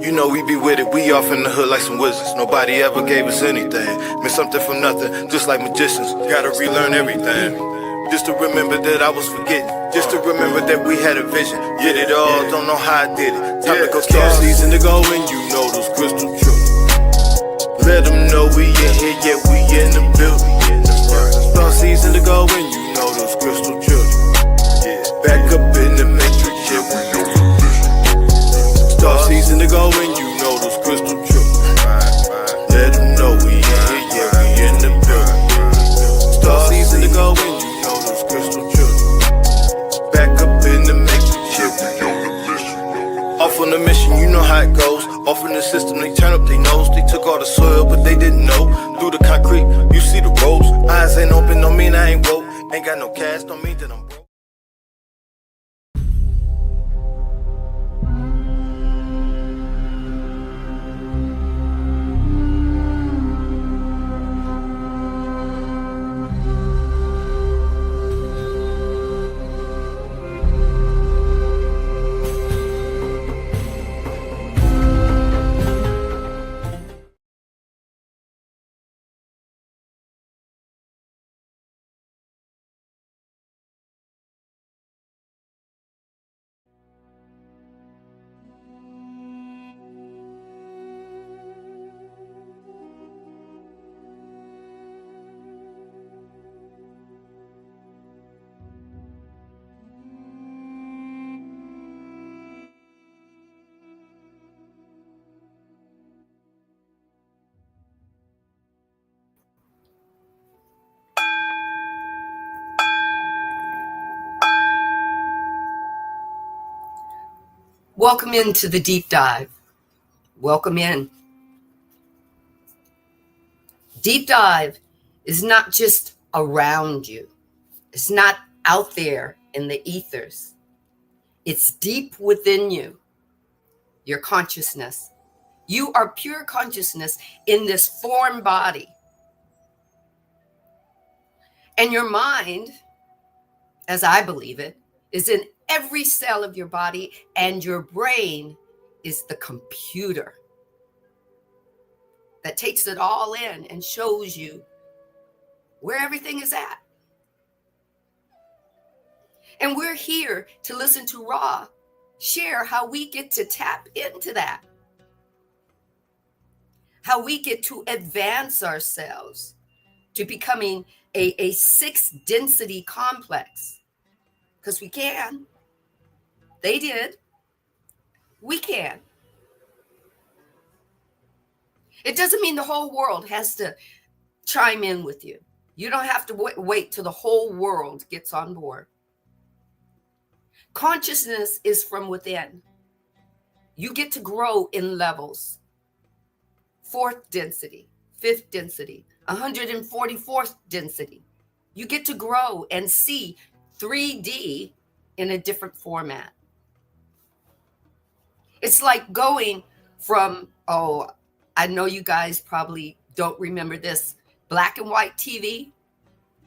You know we be with it, we off in the hood like some wizards. Nobody ever gave us anything. Meant something from nothing, just like magicians. Gotta relearn everything. Just to remember that I was forgetting. Just to remember that we had a vision. Did it all, don't know how I did it. Time to go start season to go and you know those crystal truths. Let them know we in here, yeah, we in the building. Start season to go and you know those crystal children. Back up in the matrix, yeah, we know the vision. Start season to go and you know those crystal children. Let them know we in here, yeah, we in the building. Start season to go and you know those crystal children. Back up in the matrix, yeah, we know the vision. Off on the mission, you know how it goes. Off in the system, they turn up their nose. They took all the soil, but they didn't know. Through the concrete, you see the ropes. Eyes ain't open, don't mean I ain't woke. Ain't got no cash, don't mean that I'm broke. Welcome into the deep dive. Welcome in. Deep dive is not just around you. It's not out there in the ethers. It's deep within you, your consciousness. You are pure consciousness in this form body. And your mind, as I believe it, is in every cell of your body, and your brain is the computer that takes it all in and shows you where everything is at. And we're here to listen to Ra share how we get to tap into that, how we get to advance ourselves to becoming a 6 density complex, because we can. They did. We can. It doesn't mean the whole world has to chime in with you. You don't have to wait till the whole world gets on board. Consciousness is from within. You get to grow in levels. 4th density, 5th density, 144th density. You get to grow and see 3D in a different format. It's like going from, I know you guys probably don't remember this, black and white TV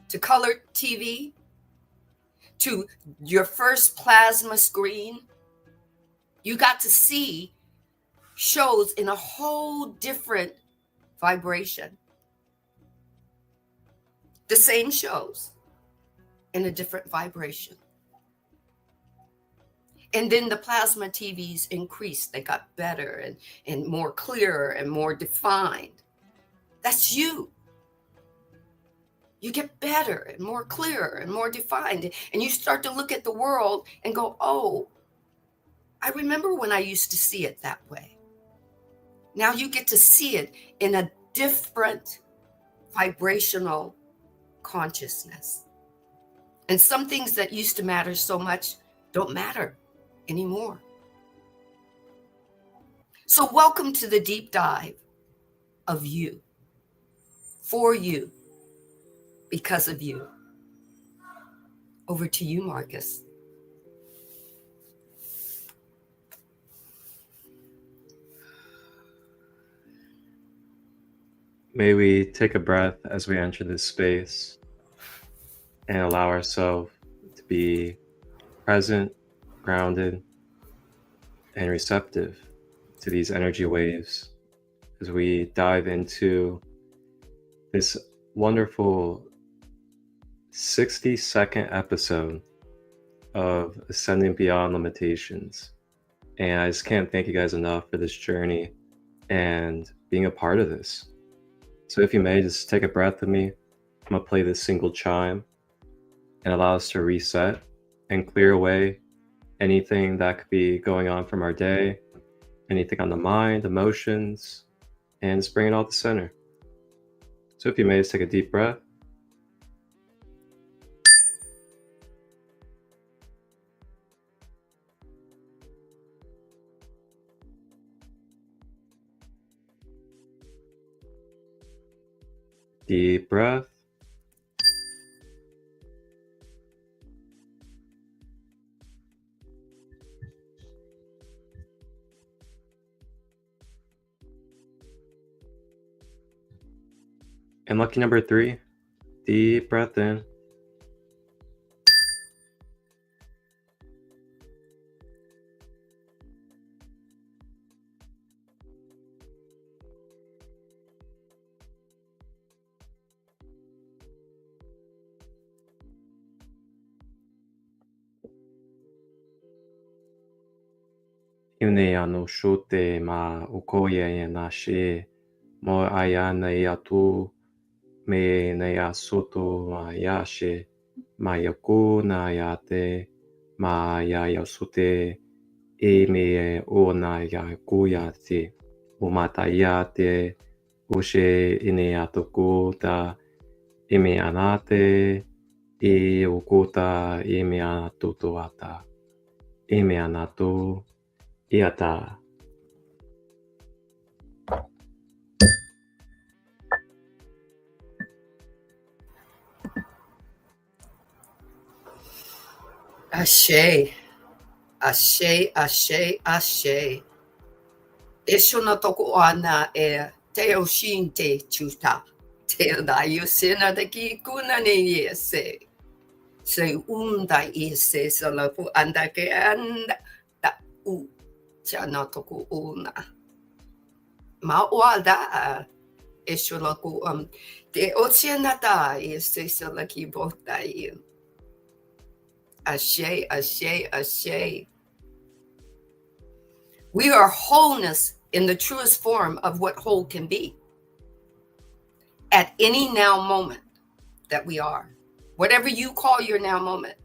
to colored TV to your first plasma screen. You got to see shows in a whole different vibration. The same shows in a different vibration. And then the plasma TVs increased. They got better and more clearer and more defined. That's you. You get better and more clearer and more defined. And you start to look at the world and go, oh, I remember when I used to see it that way. Now you get to see it in a different vibrational consciousness. And some things that used to matter so much don't matter anymore. So welcome to the deep dive of you, for you, because of you. Over to you, Marcus. May we take a breath as we enter this space and allow ourselves to be present, grounded, and receptive to these energy waves as we dive into this wonderful 60-second episode of Ascending Beyond Limitations. And I just can't thank you guys enough for this journey and being a part of this. So if you may, just take a breath with me. I'm going to play this single chime and allow us to reset and clear away anything that could be going on from our day, anything on the mind, emotions, and just bring it all to center. So if you may, just take a deep breath. Deep breath. And lucky number 3, deep breath in. Yune ano shote ma ukoye na she mo ayana yatu me na yasoto ma yashe ma yako na yate ma ya yasute e me o na yakoyate o matayate ushe ine atokota e me anate e okota e me anatotoata e me anato iata. Ashe, ashe, ashe, ashe. Esho no toko ana e te o shin te chuta. Te o da yu sena de ki kuna ne ye se. Se unda i se la pu anda ke anda da u. Cha no toko una. Ma wada esho no ku te o sena da i se la ki bota i. Ashe, ashe, ashe. We are wholeness in the truest form of what whole can be. At any now moment that we are. Whatever you call your now moment.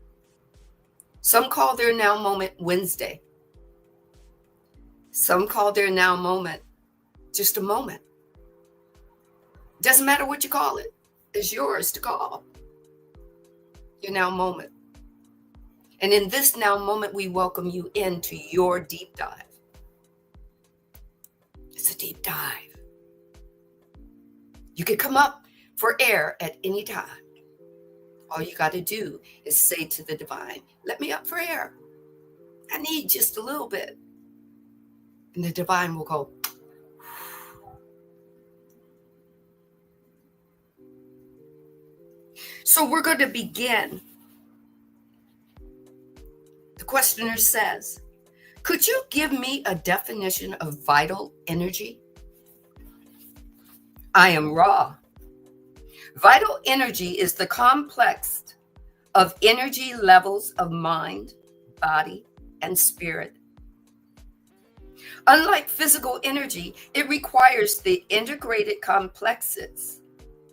Some call their now moment Wednesday. Some call their now moment just a moment. Doesn't matter what you call it. It's yours to call your now moment. And in this now moment, we welcome you into your deep dive. It's a deep dive. You can come up for air at any time. All you got to do is say to the divine, let me up for air. I need just a little bit. And the divine will go. So we're going to begin. The questioner says, could you give me a definition of vital energy? I am Ra. Vital energy is the complex of energy levels of mind, body, and spirit. Unlike physical energy, it requires the integrated complexes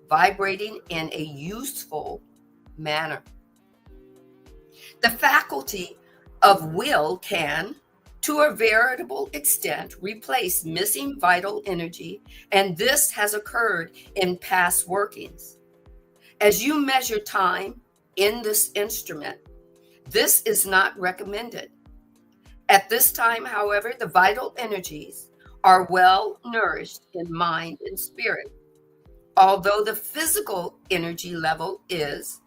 vibrating in a useful manner. The faculty of will can, to a veritable extent, replace missing vital energy, and this has occurred in past workings. As you measure time in this instrument, this is not recommended. At this time, however, the vital energies are well nourished in mind and spirit, although the physical energy level is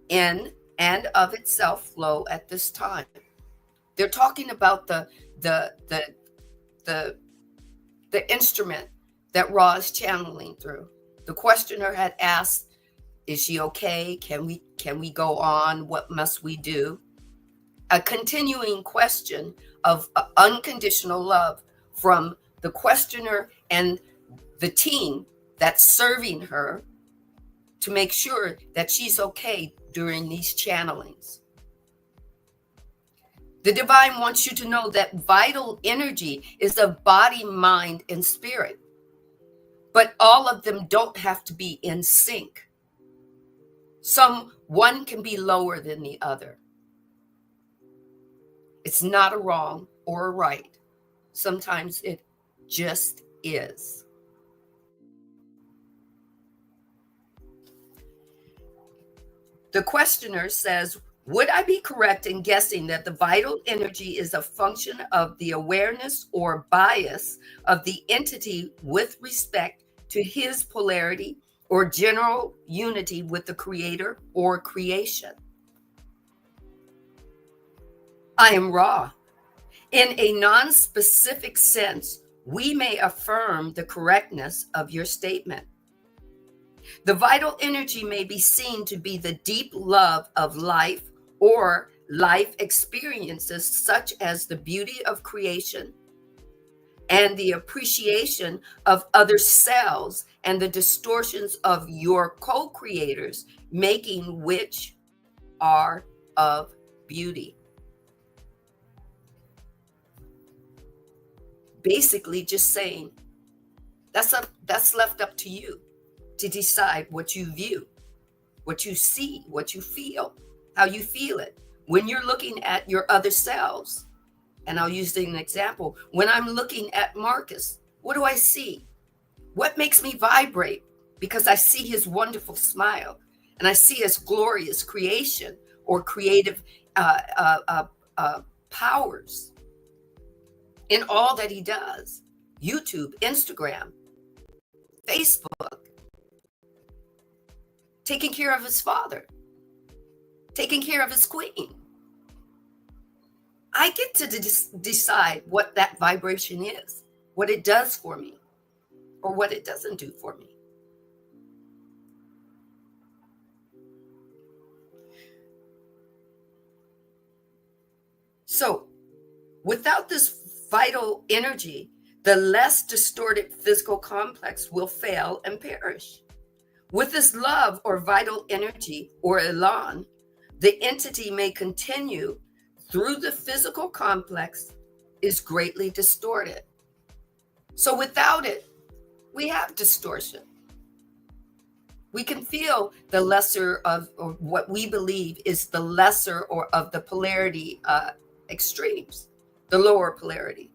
in and of itself low at this time. They're talking about the instrument that Ra is channeling through. The questioner had asked, is she okay? Can we go on? What must we do? A continuing question of unconditional love from the questioner and the team that's serving her to make sure that she's okay during these channelings. The divine wants you to know that vital energy is of body, mind, and spirit. But all of them don't have to be in sync. One can be lower than the other. It's not a wrong or a right. Sometimes it just is. The questioner says, would I be correct in guessing that the vital energy is a function of the awareness or bias of the entity with respect to his polarity or general unity with the creator or creation? I am raw. In a non-specific sense, we may affirm the correctness of your statement. The vital energy may be seen to be the deep love of life or life experiences, such as the beauty of creation and the appreciation of other selves and the distortions of your co-creators, making which are of beauty. Basically just saying that's left up to you to decide what you view, what you see, what you feel, how you feel it when you're looking at your other selves. And I'll use an example. When I'm looking at Marcus, what do I see? What makes me vibrate? Because I see his wonderful smile and I see his glorious creation or creative powers in all that he does. YouTube, Instagram, Facebook, taking care of his father, taking care of his queen. I get to decide what that vibration is, what it does for me, or what it doesn't do for me. So, without this vital energy, the less distorted physical complex will fail and perish. With this love or vital energy or elan, the entity may continue through the physical complex is greatly distorted. So without it, we have distortion. We can feel the lesser of, or what we believe is the lesser or of the polarity extremes, the lower polarity,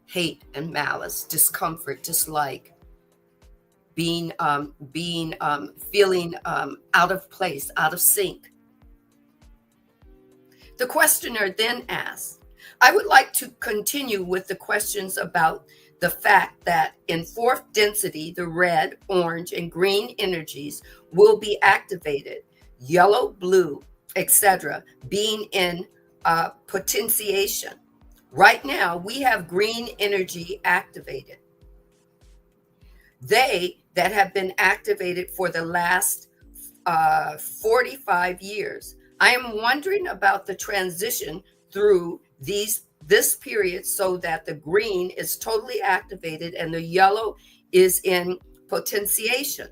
hate and malice, discomfort, dislike, feeling out of place, out of sync. The questioner then asks, I would like to continue with the questions about the fact that in fourth density, the red, orange, and green energies will be activated, yellow, blue, etc., being in potentiation. Right now, we have green energy activated. They that have been activated for the last 45 years. I am wondering about the transition through this period so that the green is totally activated and the yellow is in potentiation.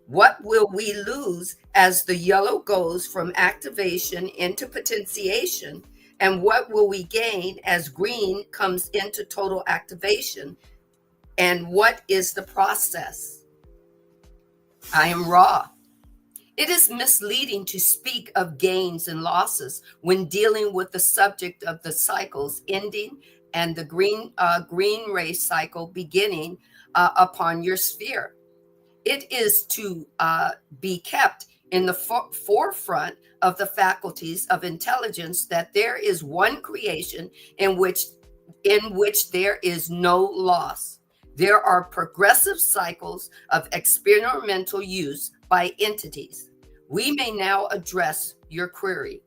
What will we lose as the yellow goes from activation into potentiation? And what will we gain as green comes into total activation? And what is the process? I am raw. It is misleading to speak of gains and losses when dealing with the subject of the cycles ending and the green ray cycle beginning upon your sphere. It is to be kept in the forefront of the faculties of intelligence that there is one creation in which there is no loss. There are progressive cycles of experimental use by entities. We may now address your query.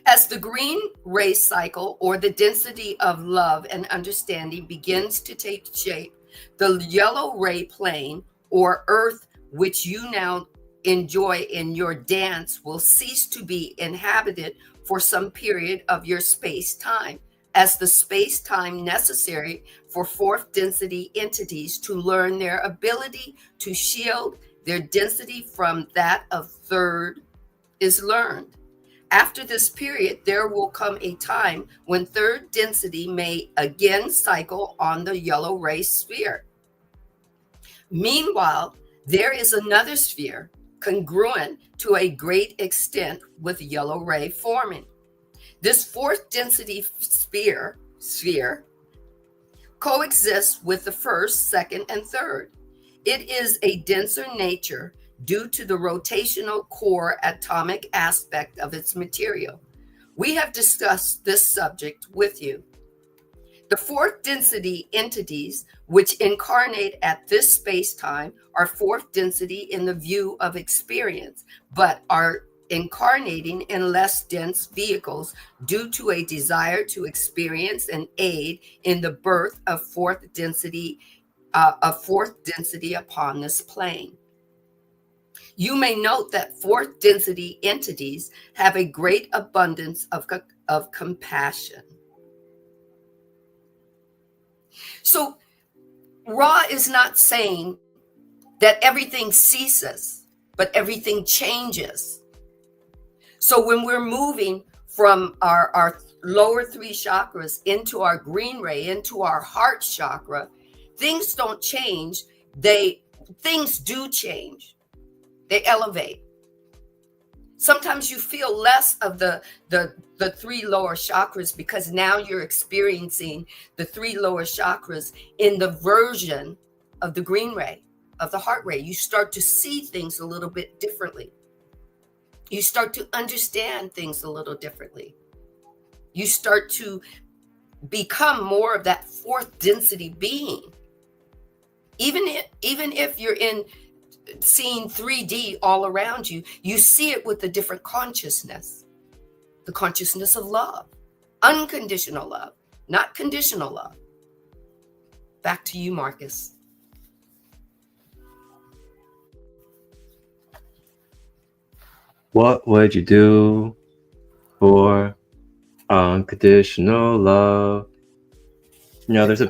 As the green ray cycle or the density of love and understanding begins to take shape, the yellow ray plane or earth, which you now enjoy in your dance, will cease to be inhabited for some period of your space time. as the space-time necessary for fourth density entities to learn their ability to shield their density from that of third is learned. After this period, there will come a time when third density may again cycle on the yellow ray sphere. Meanwhile, there is another sphere congruent to a great extent with yellow ray forming. This fourth density sphere coexists with the first, second, and third. It is a denser nature due to the rotational core atomic aspect of its material. We have discussed this subject with you. The fourth density entities which incarnate at this space-time are fourth density in the view of experience, but are incarnating in less dense vehicles due to a desire to experience and aid in the birth of fourth density upon this plane. You may note that fourth density entities have a great abundance of compassion. So Ra is not saying that everything ceases, but everything changes. So when we're moving from our lower three chakras into our green ray, into our heart chakra, things don't change. Things do change. They elevate. Sometimes you feel less of the three lower chakras because now you're experiencing the three lower chakras in the version of the green ray, of the heart ray. You start to see things a little bit differently. You start to understand things a little differently. You start to become more of that fourth density being. Even if you're in seeing 3D all around you, you see it with a different consciousness. The consciousness of love, unconditional love, not conditional love. Back to you, Marcus. What would you do for unconditional love? You know, there's a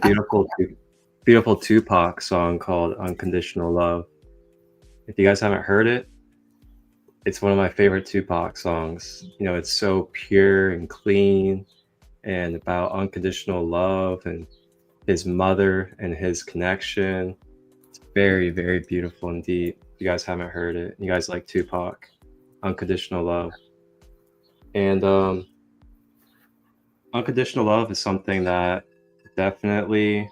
beautiful Tupac song called Unconditional Love. If you guys haven't heard it, it's one of my favorite Tupac songs. You know, it's so pure and clean and about unconditional love and his mother and his connection. It's very, very beautiful indeed. If you guys haven't heard it, you guys like Tupac, Unconditional Love. And unconditional love is something that definitely,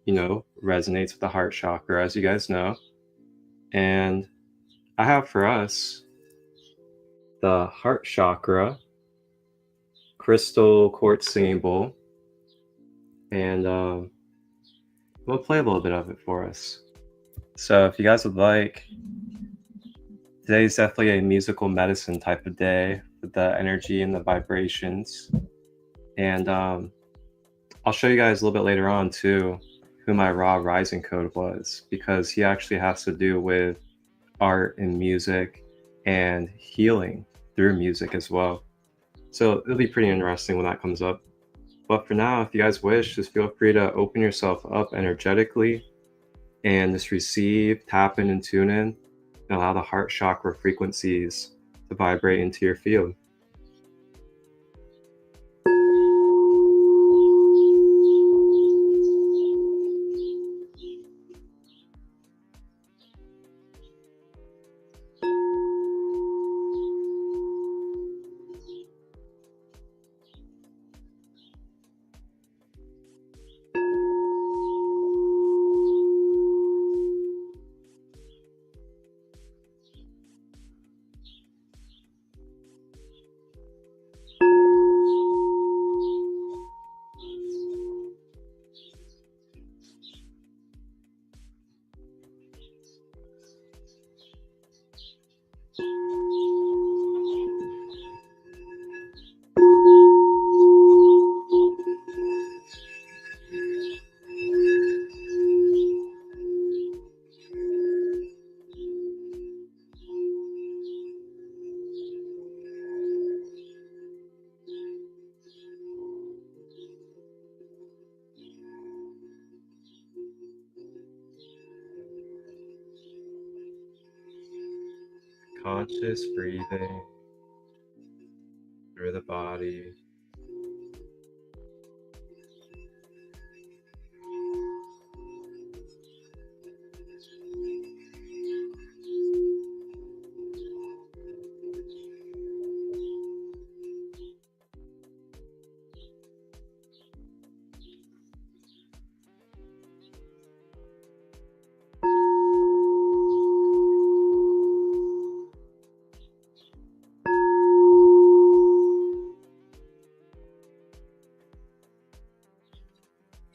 you know, resonates with the heart chakra, as you guys know. And I have for us the heart chakra crystal quartz singing bowl, and we'll play a little bit of it for us. So if you guys would like, today's definitely a musical medicine type of day with the energy and the vibrations. And I'll show you guys a little bit later on too who my Ra rising code was, because he actually has to do with art and music and healing through music as well. So it'll be pretty interesting when that comes up. But for now, if you guys wish, just feel free to open yourself up energetically and just receive, tap in and tune in, and allow the heart chakra frequencies to vibrate into your field. conscious breathing through the body.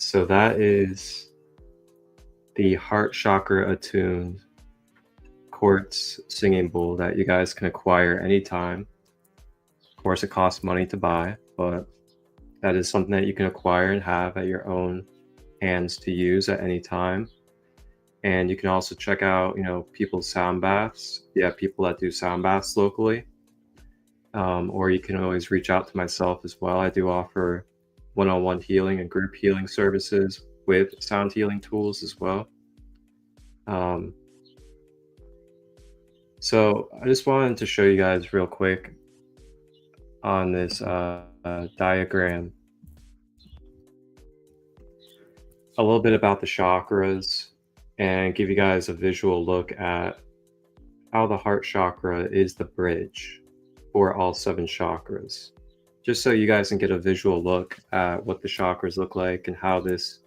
So that is the heart chakra attuned quartz singing bowl that you guys can acquire anytime. Of course, it costs money to buy, but that is something that you can acquire and have at your own hands to use at any time. And you can also check out, people's sound baths. Yeah, people that do sound baths locally. Or you can always reach out to myself as well. I do offer one-on-one healing and group healing services with sound healing tools as well. So I just wanted to show you guys real quick on this diagram a little bit about the chakras and give you guys a visual look at how the heart chakra is the bridge for all 7 chakras. Just so you guys can get a visual look at what the chakras look like and how this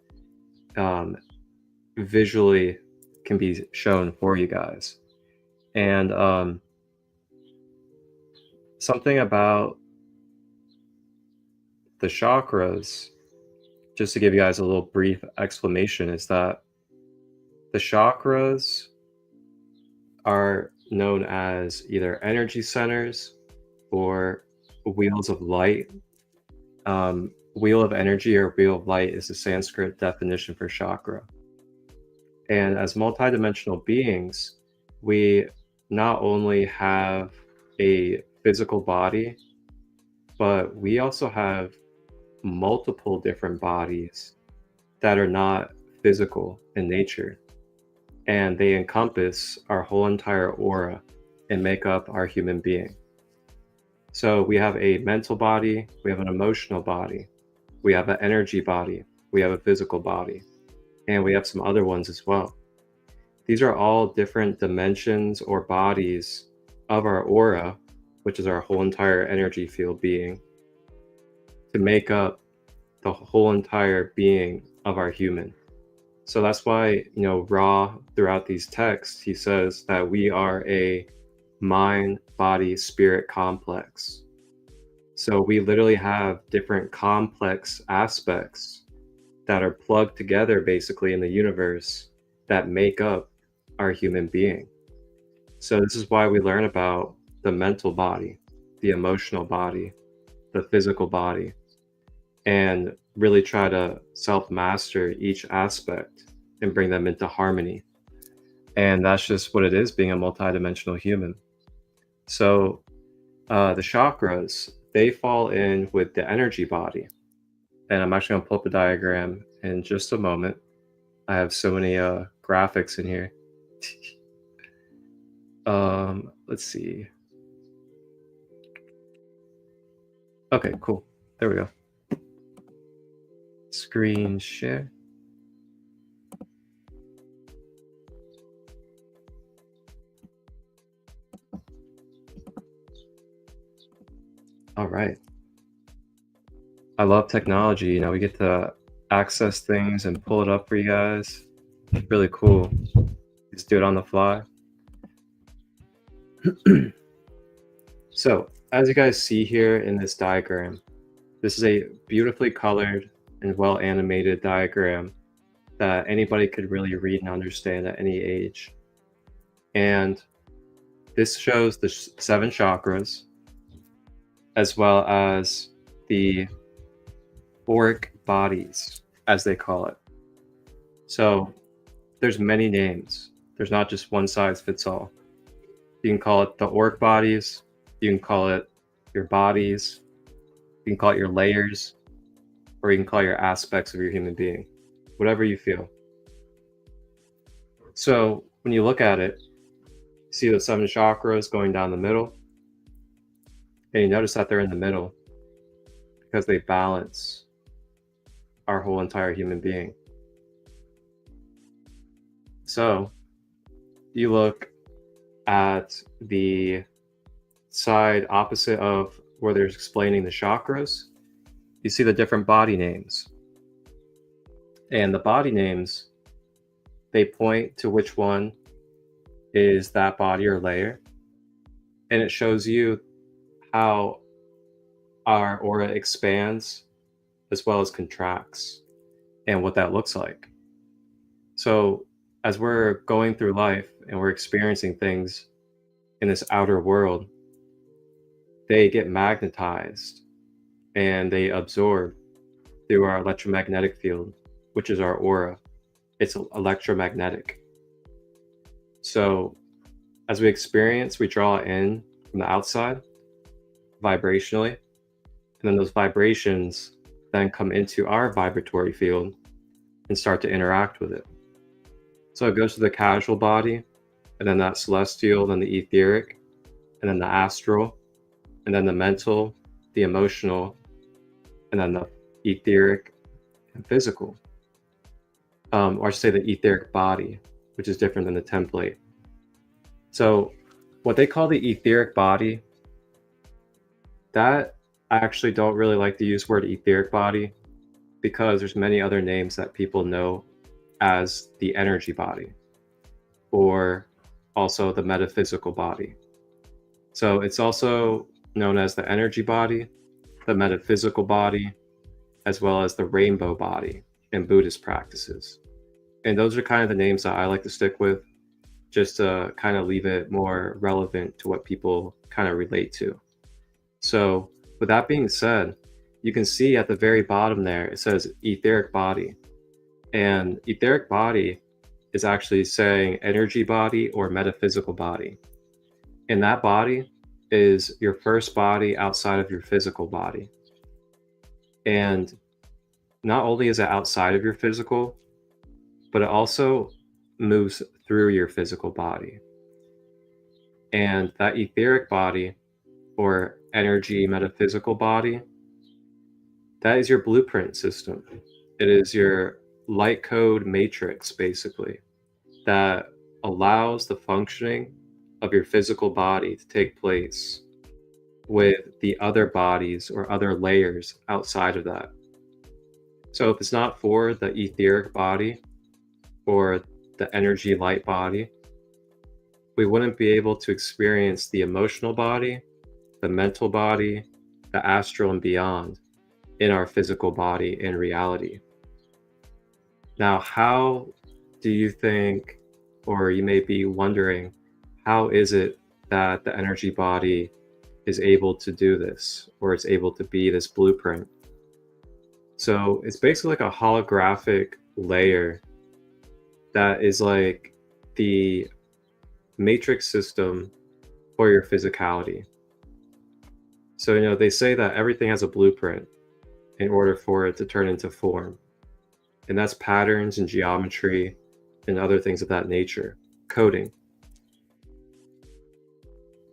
visually can be shown for you guys. And something about the chakras, just to give you guys a little brief explanation, is that the chakras are known as either energy centers or wheels of light. Wheel of energy or wheel of light is the Sanskrit definition for chakra. And as multidimensional beings, we not only have a physical body, but we also have multiple different bodies that are not physical in nature. And they encompass our whole entire aura and make up our human being. So we have a mental body, we have an emotional body, we have an energy body, we have a physical body, and we have some other ones as well. These are all different dimensions or bodies of our aura, which is our whole entire energy field being, to make up the whole entire being of our human. So that's why, Ra, throughout these texts, he says that we are a mind, body, spirit complex. So we literally have different complex aspects that are plugged together basically in the universe that make up our human being. So this is why we learn about the mental body, the emotional body, the physical body, and really try to self-master each aspect and bring them into harmony. And that's just what it is, being a multidimensional human. So the chakras, they fall in with the energy body. And I'm actually gonna pull up a diagram in just a moment. I have so many graphics in here. Let's see. Okay, cool. There we go. Screen share. All right. I love technology. We get to access things and pull it up for you guys. It's really cool. Just do it on the fly. So, as you guys see here in this diagram, this is a beautifully colored and well animated diagram that anybody could really read and understand at any age. And this shows the 7 chakras, as well as the auric bodies, as they call it. So there's many names. There's not just one size fits all. You can call it the auric bodies, you can call it your bodies, you can call it your layers, or you can call it your aspects of your human being, whatever you feel. So when you look at it, See the 7 chakras going down the middle, and you notice that they're in the middle because they balance our whole entire human being. So you look at the side opposite of where they're explaining the chakras, you see the different body names. And the body names, they point to which one is that body or layer. And it shows you how our aura expands as well as contracts and what that looks like. So as we're going through life and we're experiencing things in this outer world, they get magnetized and they absorb through our electromagnetic field, which is our aura. It's electromagnetic. So as we experience, we draw it in from the outside vibrationally, and then those vibrations then come into our vibratory field and start to interact with it. So it goes to the casual body, and then that celestial, then the etheric, and then the astral, and then the mental, the emotional, and then the etheric and physical. Or I should say the etheric body, which is different than the template. So what they call the etheric body, that I actually don't really like to use the word etheric body because there's many other names that people know as the energy body or also the metaphysical body. So it's also known as the energy body, the metaphysical body, as well as the rainbow body in Buddhist practices. And those are kind of the names that I like to stick with, just to kind of leave it more relevant to what people kind of relate to. So with that being said, you can see at the very bottom there, it says etheric body. And etheric body is actually saying energy body or metaphysical body. And that body is your first body outside of your physical body. And not only is it outside of your physical, but it also moves through your physical body. And that etheric body or energy metaphysical body, that is your blueprint system. It is your light code matrix, basically, that allows the functioning of your physical body to take place with the other bodies or other layers outside of that. So if it's not for the etheric body or the energy light body, we wouldn't be able to experience the emotional body, the mental body, the astral and beyond in our physical body in reality. Now, how do you think, or you may be wondering, how is it that the energy body is able to do this, or it's able to be this blueprint? So it's basically like a holographic layer that is like the matrix system for your physicality. So, they say that everything has a blueprint in order for it to turn into form. And that's patterns and geometry and other things of that nature, coding.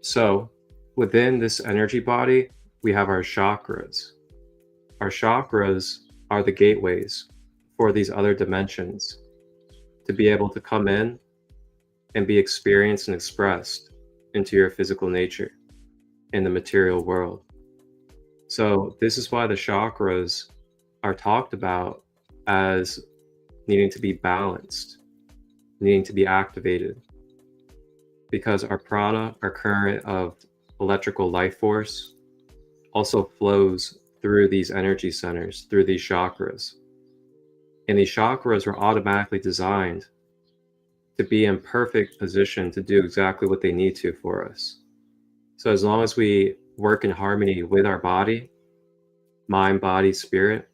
So within this energy body, we have our chakras. Our chakras are the gateways for these other dimensions to be able to come in and be experienced and expressed into your physical nature in the material world. So this is why the chakras are talked about as needing to be balanced, needing to be activated, because our prana, our current of electrical life force, also flows through these energy centers, through these chakras. And these chakras were automatically designed to be in perfect position to do exactly what they need to for us. So as long as we work in harmony with our body, mind, body, spirit,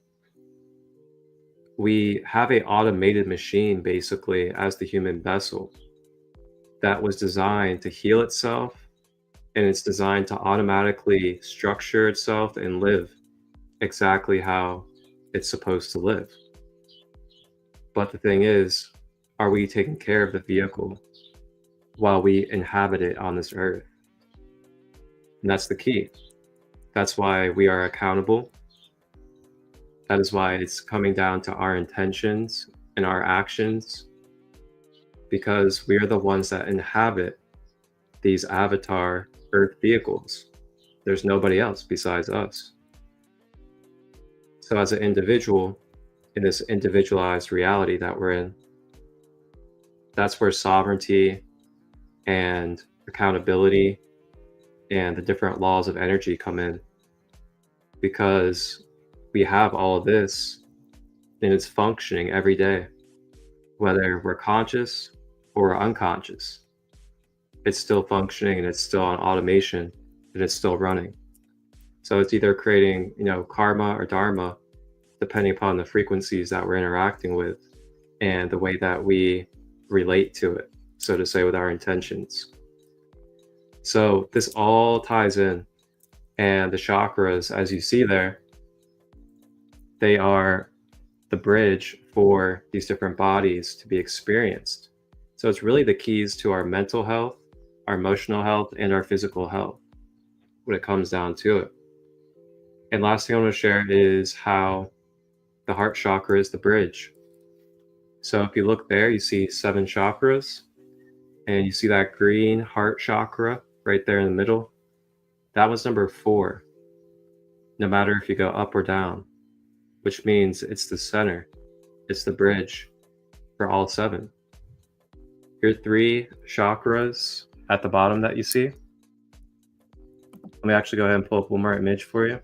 we have an automated machine basically as the human vessel that was designed to heal itself, and it's designed to automatically structure itself and live exactly how it's supposed to live. But the thing is, are we taking care of the vehicle? while we inhabit it on this earth. And that's the key. That's why we are accountable. That is why it's coming down to our intentions and our actions, because we are the ones that inhabit these avatar earth vehicles. There's nobody else besides us. So as an individual, in this individualized reality that we're in, that's where sovereignty and accountability and the different laws of energy come in, because we have all of this and it's functioning every day, whether we're conscious or unconscious. It's still functioning and it's still on automation and it's still running. So it's either creating, karma or dharma, depending upon the frequencies that we're interacting with and the way that we relate to it, so to say, with our intentions. So this all ties in, and the chakras, as you see there, they are the bridge for these different bodies to be experienced. So it's really the keys to our mental health, our emotional health, and our physical health when it comes down to it. And last thing I want to share is how the heart chakra is the bridge. So if you look there, you see 7 chakras, and you see that green heart chakra right there in the middle. That was number 4, no matter if you go up or down, which means it's the center, it's the bridge for all 7. Your 3 chakras at the bottom that you see. Let me actually go ahead and pull up one more image for you,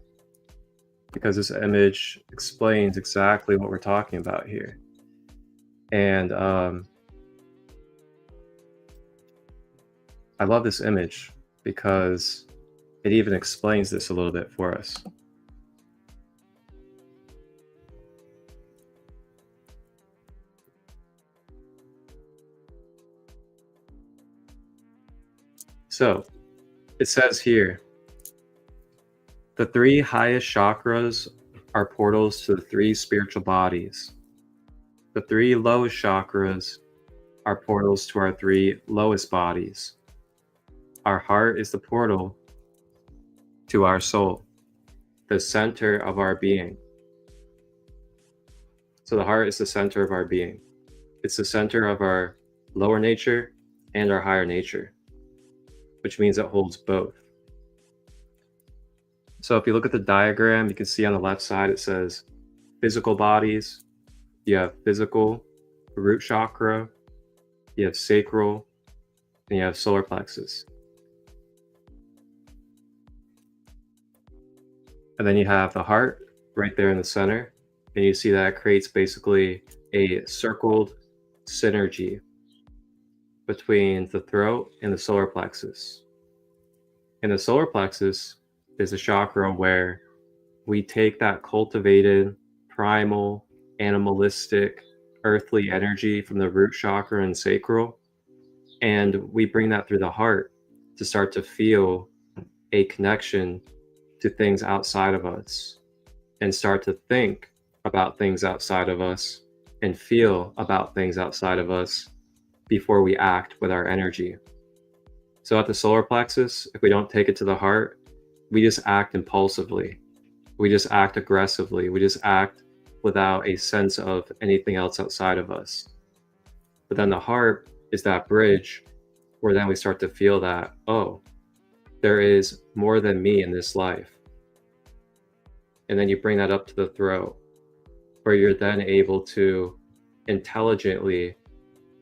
because this image explains exactly what we're talking about here. And I love this image because it even explains this a little bit for us. So it says here, the 3 highest chakras are portals to the 3 spiritual bodies. The 3 lowest chakras are portals to our 3 lowest bodies. Our heart is the portal to our soul, the center of our being. So the heart is the center of our being. It's the center of our lower nature and our higher nature, which means it holds both. So if you look at the diagram, you can see on the left side it says physical bodies. You have physical, root chakra, you have sacral, and you have solar plexus. And then you have the heart right there in the center, and you see that it creates basically a circled synergy between the throat and the solar plexus. And the solar plexus is a chakra where we take that cultivated, primal, animalistic, earthly energy from the root chakra and sacral, and we bring that through the heart to start to feel a connection to things outside of us, and start to think about things outside of us and feel about things outside of us before we act with our energy. So at the solar plexus, if we don't take it to the heart, we just act impulsively. We just act aggressively. We just act without a sense of anything else outside of us. But then the heart is that bridge where then we start to feel that, oh, there is more than me in this life. And then you bring that up to the throat, where you're then able to intelligently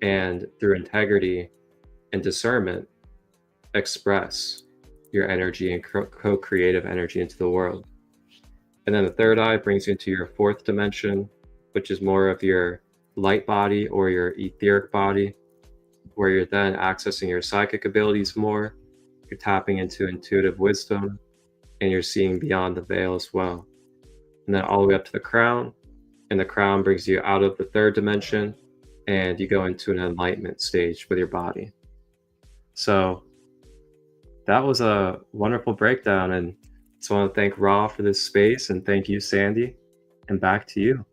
and through integrity and discernment express your energy and co-creative energy into the world. And then the third eye brings you into your 4th dimension, which is more of your light body or your etheric body, where you're then accessing your psychic abilities more, you're tapping into intuitive wisdom, and you're seeing beyond the veil as well. And then all the way up to the crown, and the crown brings you out of the 3rd dimension, and you go into an enlightenment stage with your body. So that was a wonderful breakdown, and so I want to thank Ra for this space, and thank you, Sandy, and back to you.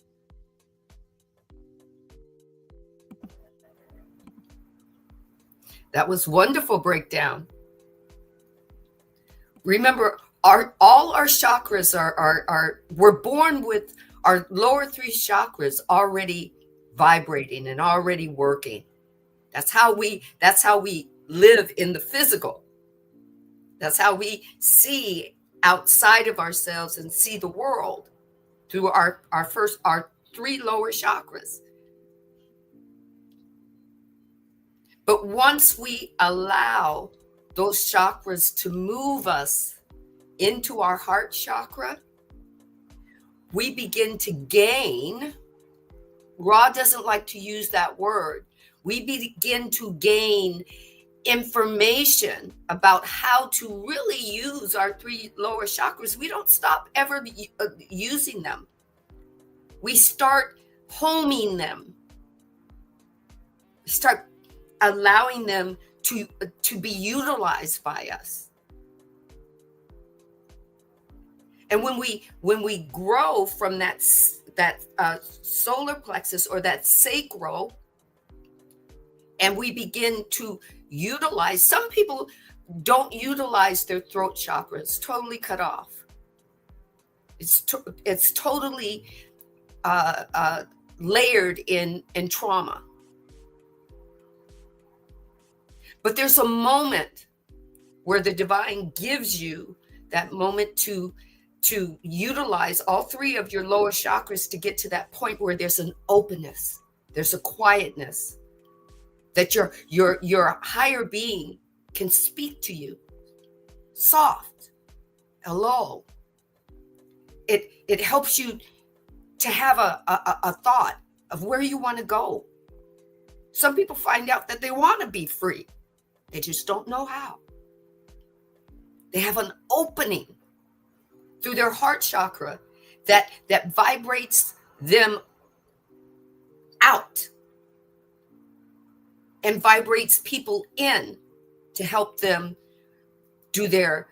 That was wonderful breakdown. Remember, all our chakras we're born with our lower 3 chakras already vibrating and already working. That's how we live in the physical. That's how we see outside of ourselves and see the world through our 3 lower chakras. But once we allow those chakras to move us into our heart chakra, we begin to gain. Ra doesn't like to use that word. We begin to gain information about how to really use our 3 lower chakras. We don't stop ever using them. We start homing them. We start allowing them to be utilized by us. And when we grow from that solar plexus or that sacral, and we begin to utilize, some people don't utilize their throat chakra. It's totally cut off. It's totally layered in trauma. But there's a moment where the divine gives you that moment to utilize all 3 of your lower chakras to get to that point where there's an openness, there's a quietness, that your higher being can speak to you. Soft, hello. It helps you to have a thought of where you want to go. Some people find out that they want to be free. They just don't know how. They have an opening through their heart chakra that vibrates them out and vibrates people in to help them do their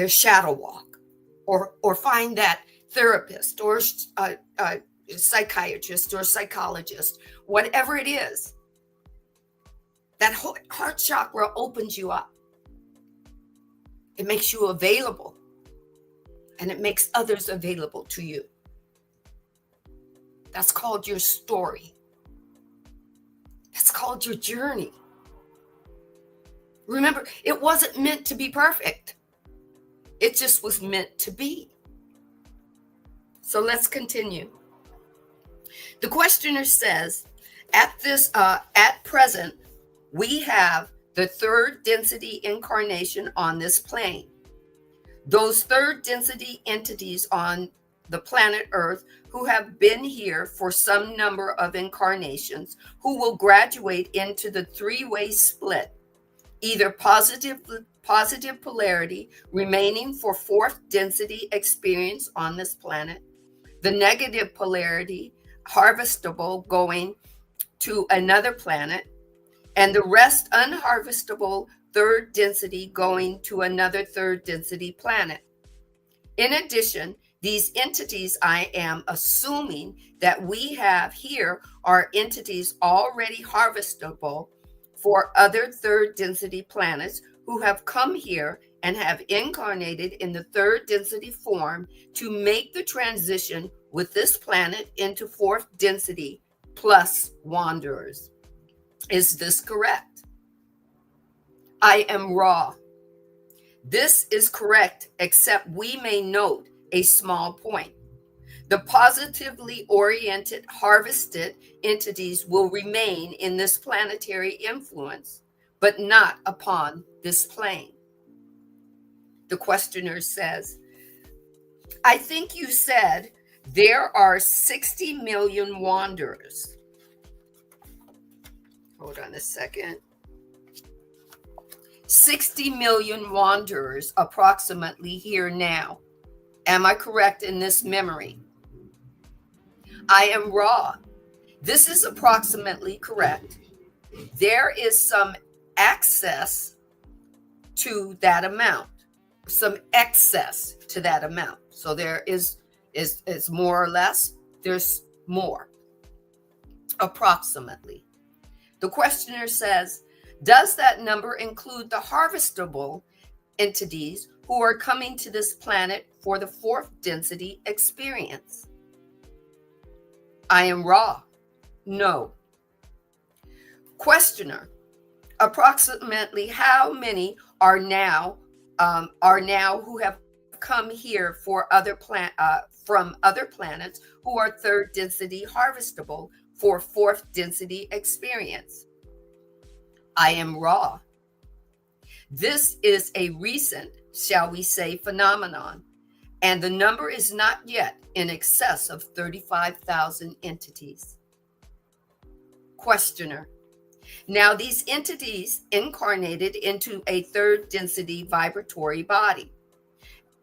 shadow walk or find that therapist or a psychiatrist or psychologist, whatever it is. That heart chakra opens you up. It makes you available, and it makes others available to you. That's called your story. That's called your journey. Remember, it wasn't meant to be perfect. It just was meant to be. So let's continue. The questioner says, at present, we have the 3rd density incarnation on this plane. Those 3rd density entities on the planet Earth who have been here for some number of incarnations, who will graduate into the 3-way split, either positive polarity remaining for 4th density experience on this planet, the negative polarity harvestable going to another planet, and the rest unharvestable 3rd density going to another 3rd density planet. In addition, these entities I am assuming that we have here are entities already harvestable for other 3rd density planets who have come here and have incarnated in the 3rd density form to make the transition with this planet into 4th density plus wanderers. Is this correct? I am Ra. This is correct, except we may note a small point. The positively oriented, harvested entities will remain in this planetary influence, but not upon this plane. The questioner says, I think you said there are 60 million wanderers. Hold on a second. 60 million wanderers approximately here now. Am I correct in this memory? I am Ra. This is approximately correct. There is some access to that amount, some excess to that amount. So there is more or less, there's more, approximately. The questioner says, Does that number include the harvestable entities who are coming to this planet for the fourth density experience? I am Ra. No. Questioner. Approximately how many are now who have come here for from other planets who are third density harvestable for fourth density experience? I am Ra. This is a recent, shall we say, phenomenon, and the number is not yet in excess of 35,000 entities. Questioner. Now, these entities incarnated into a third density vibratory body.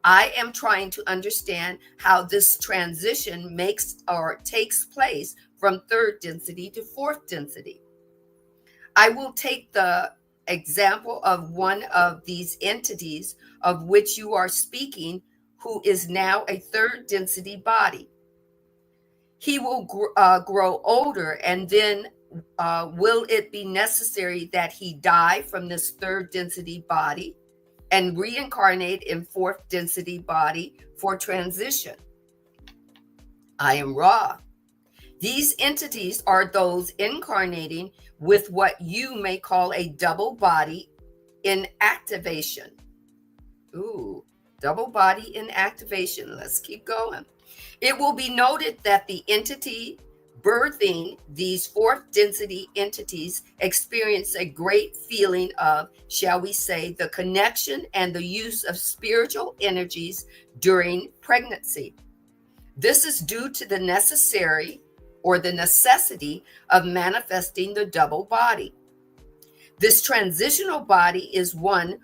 I am trying to understand how this transition takes place from third density to fourth density. I will take the example of one of these entities of which you are speaking, who is now a third density body. He will grow older, and then will it be necessary that he die from this third density body and reincarnate in fourth density body for transition? I am Ra. These entities are those incarnating with what you may call a double body in activation. Ooh, double body in activation. Let's keep going. It will be noted that the entity birthing these fourth density entities experience a great feeling of, shall we say, the connection and the use of spiritual energies during pregnancy. This is due to the necessity of manifesting the double body. This transitional body is one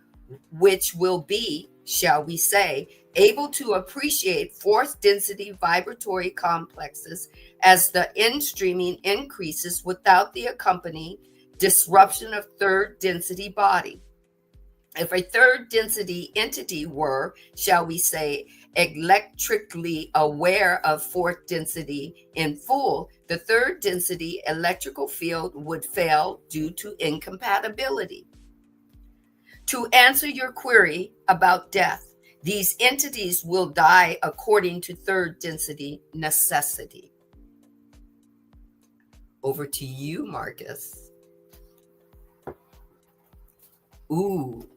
which will be, shall we say, able to appreciate fourth density vibratory complexes as the in-streaming increases without the accompanying disruption of third density body. If a third density entity were, shall we say, electrically aware of fourth density in full, the third density electrical field would fail due to incompatibility. To answer your query about death, these entities will die according to third density necessity. Over to you, Marcus. Ooh.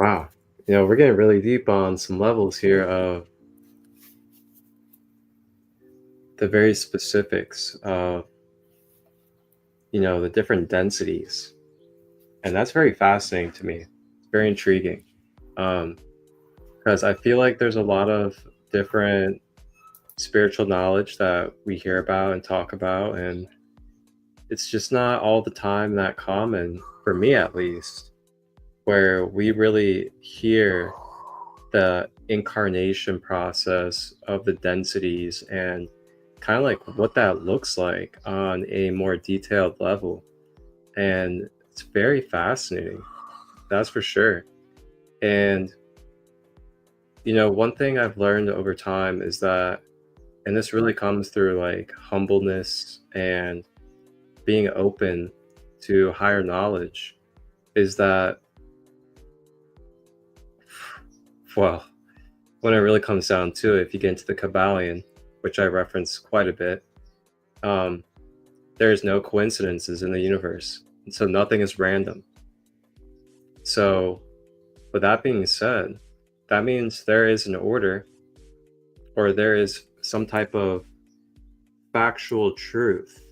Wow. We're getting really deep on some levels here of the very specifics of, the different densities. And that's very fascinating to me. It's very intriguing. Because I feel like there's a lot of different spiritual knowledge that we hear about and talk about, and it's just not all the time that common, for me at least, where we really hear the incarnation process of the densities and kind of like what that looks like on a more detailed level. And it's very fascinating, that's for sure. And one thing I've learned over time is that, and this really comes through like humbleness and being open to higher knowledge, is that, well, when it really comes down to it, if you get into the Kabbalion, which I reference quite a bit, there's no coincidences in the universe. And so nothing is random. So with that being said, that means there is an order, or there is some type of factual truth,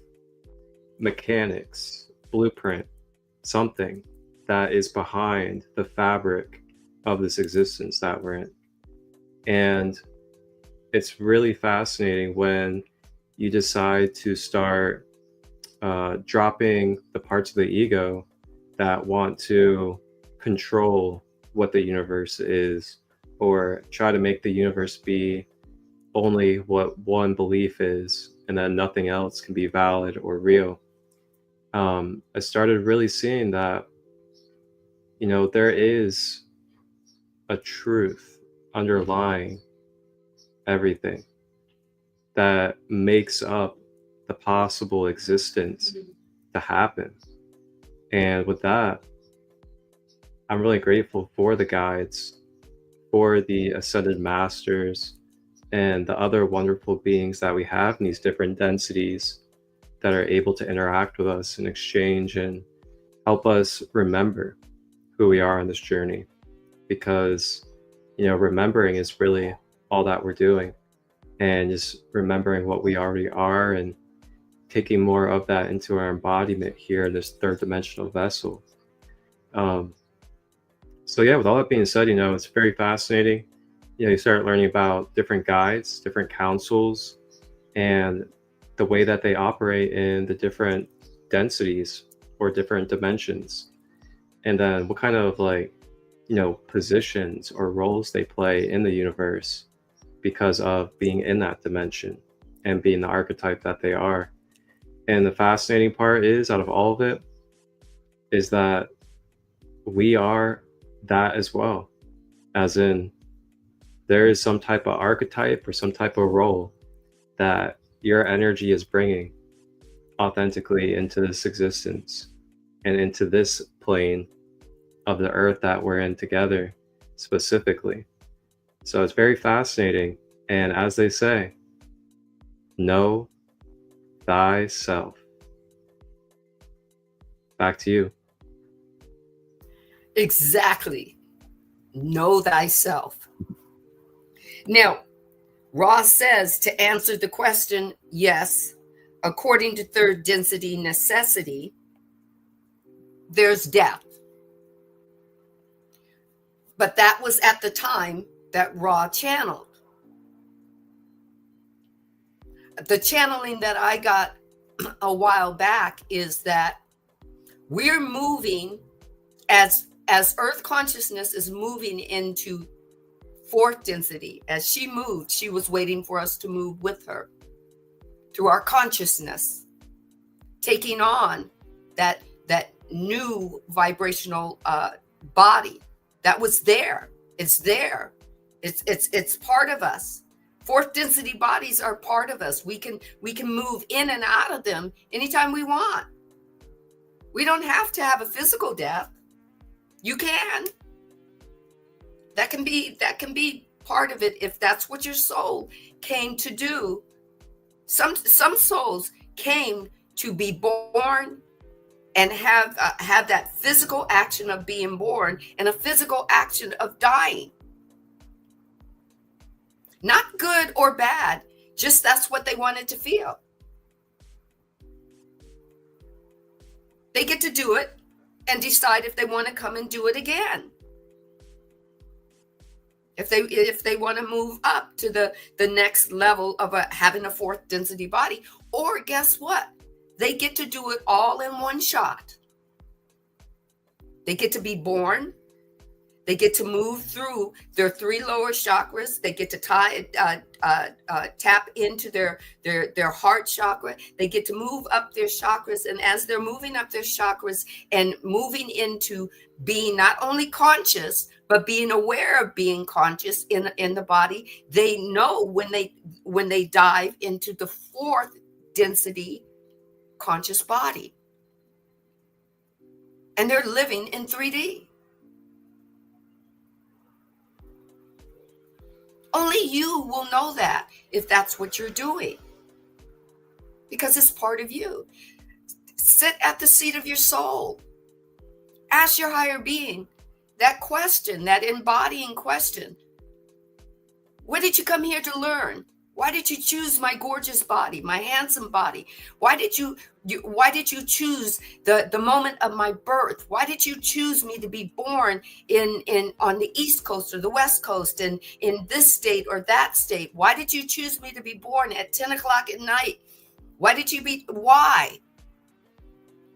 mechanics, blueprint, something that is behind the fabric of this existence that we're in. And it's really fascinating when you decide to start dropping the parts of the ego that want to control what the universe is, or try to make the universe be only what one belief is, and then nothing else can be valid or real. I started really seeing that, there is a truth underlying everything. that makes up the possible existence to happen. And with that, I'm really grateful for the guides, for the ascended masters, and the other wonderful beings that we have in these different densities that are able to interact with us and exchange and help us remember who we are on this journey. Because, remembering is really all that we're doing, and just remembering what we already are and taking more of that into our embodiment here in this third dimensional vessel. Um, so yeah, with all that being said, it's very fascinating. You start learning about different guides, different councils, and the way that they operate in the different densities or different dimensions. And then what kind of positions or roles they play in the universe because of being in that dimension and being the archetype that they are. And the fascinating part is, out of all of it, is that we are that as well. As in, there is some type of archetype or some type of role that your energy is bringing authentically into this existence and into this plane of the earth that we're in together specifically. So it's very fascinating. And as they say, know thyself. Back to you. Exactly. Know thyself. Now, Ross says, to answer the question, yes, according to third density necessity, there's death. But that was at the time that Ra channeled. The channeling that I got a while back is that we're moving as Earth consciousness is moving into fourth density. As she moved, she was waiting for us to move with her through our consciousness, taking on that new vibrational body that was there. It's there. It's part of us. Fourth density bodies are part of us. We can move in and out of them anytime we want. We don't have to have a physical death. You can. That can be part of it if that's what your soul came to do. Some souls came to be born and have that physical action of being born and a physical action of dying. Not good or bad, just that's what they wanted to feel. They get to do it and decide if they want to come and do it again. If they want to move up to the next level of having a fourth density body, or guess what? They get to do it all in one shot. They get to be born. They get to move through their three lower chakras. They get to tap into their heart chakra. They get to move up their chakras. And as they're moving up their chakras and moving into being not only conscious, but being aware of being conscious in the body, they know when they dive into the fourth density conscious body. And they're living in 3D. Only you will know that if that's what you're doing, because it's part of you. Sit at the seat of your soul. Ask your higher being that question, that embodying question. What did you come here to learn? Why did you choose my gorgeous body, my handsome body? Why did you choose the moment of my birth? Why did you choose me to be born on the East Coast or the West Coast and in this state or that state? Why did you choose me to be born at 10 o'clock at night? Why?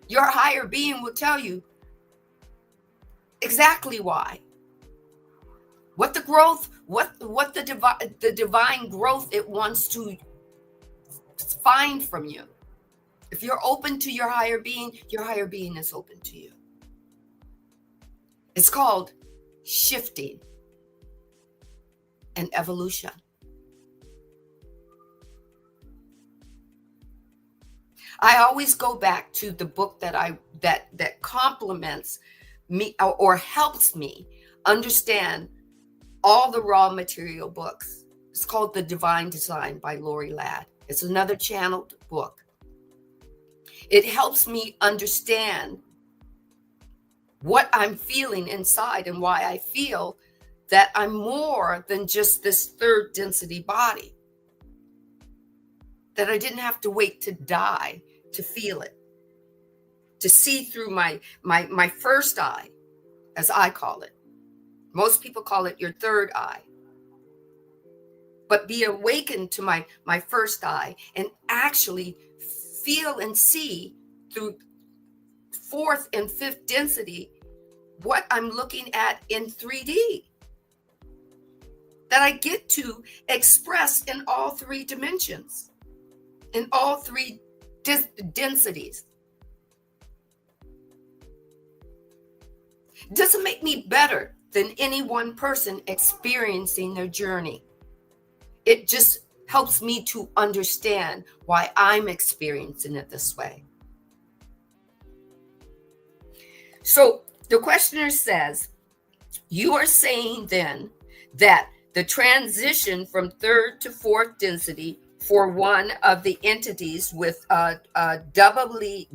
Your higher being will tell you exactly why. What the growth, what the divine growth it wants to find from you. If you're open to your higher being is open to you. It's called shifting and evolution. I always go back to the book that complements me or helps me understand all the raw material books. It's called The Divine Design by Lori Ladd. It's another channeled book. It helps me understand what I'm feeling inside and why I feel that I'm more than just this third density body. That I didn't have to wait to die to feel it, to see through my first eye, as I call it. Most people call it your third eye. But be awakened to my first eye and actually feel and see through fourth and fifth density what I'm looking at in 3D. That I get to express in all three dimensions, in all three densities. It doesn't make me better than any one person experiencing their journey. It just helps me to understand why I'm experiencing it this way. So the questioner says, you are saying then that the transition from third to fourth density for one of the entities with doubly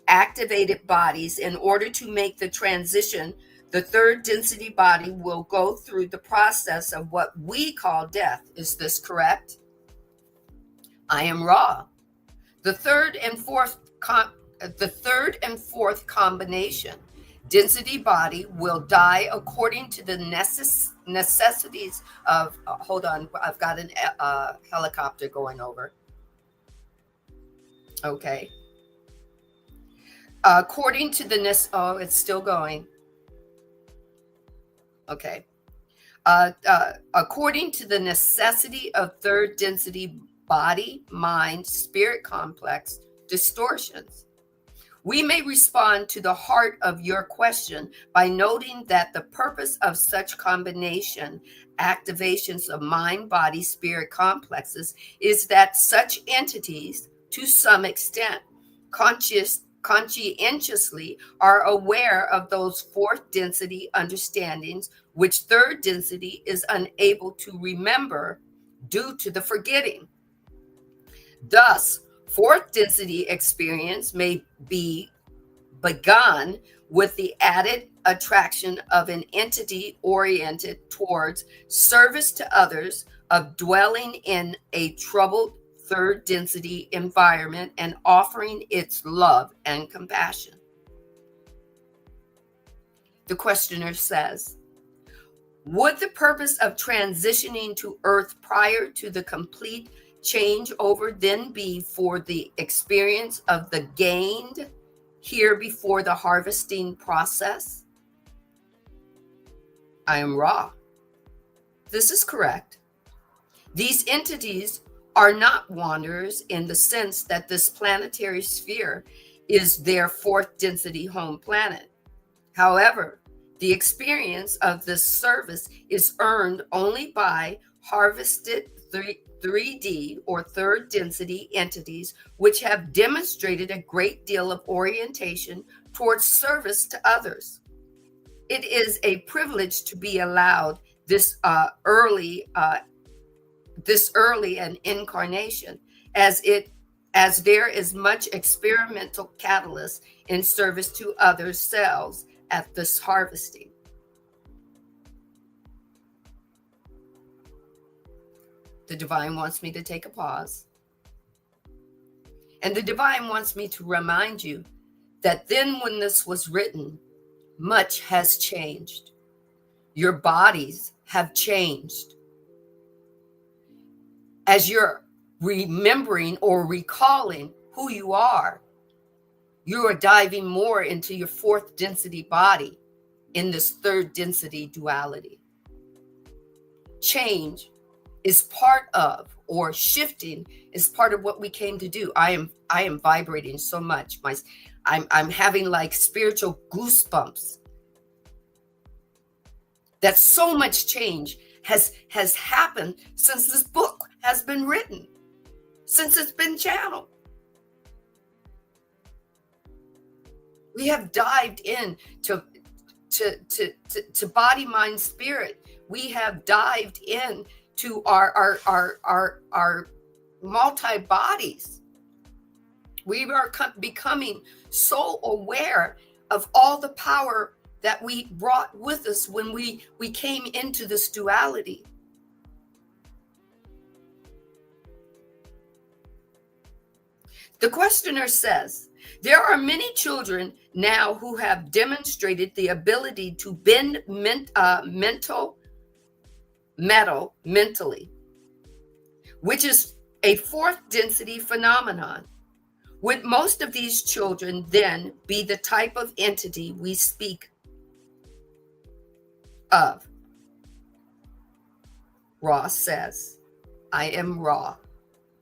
activated bodies, in order to make the transition, the third density body will go through the process of what we call death. Is this correct? I am raw. The third and fourth combination density body will die according to the necessities of hold on, I've got a helicopter going over. Okay. According to the it's still going. Okay. According to the necessity of third density body, mind, spirit complex distortions. We may respond to the heart of your question by noting that the purpose of such combination activations of mind, body, spirit complexes is that such entities, to some extent, conscientiously are aware of those fourth density understandings which third density is unable to remember due to the forgetting. Thus, fourth density experience may be begun with the added attraction of an entity oriented towards service to others, of dwelling in a troubled third density environment and offering its love and compassion. The questioner says, would the purpose of transitioning to Earth prior to the complete changeover then be for the experience of the gained here before the harvesting process? I am raw. This is correct. These entities are not wanderers in the sense that this planetary sphere is their fourth density home planet. However, the experience of this service is earned only by harvested 3D or third density entities which have demonstrated a great deal of orientation towards service to others. It is a privilege to be allowed this early an incarnation, as there is much experimental catalyst in service to others' selves at this harvesting. The divine wants me to take a pause. And the divine wants me to remind you that then when this was written, much has changed. Your bodies have changed. As you're remembering or recalling who you are diving more into your fourth density body in this third density duality. Change is part of, or shifting is part of what we came to do. I am vibrating so much. I'm having like spiritual goosebumps. That so much change has happened since this book has been written, since it's been channeled. We have dived in to body, mind, spirit. We have dived in to our multi bodies. We are becoming so aware of all the power that we brought with us when we came into this duality. The questioner says, there are many children now who have demonstrated the ability to bend metal mentally, which is a fourth density phenomenon. Would most of these children then be the type of entity we speak of? Ra says, I am Ra.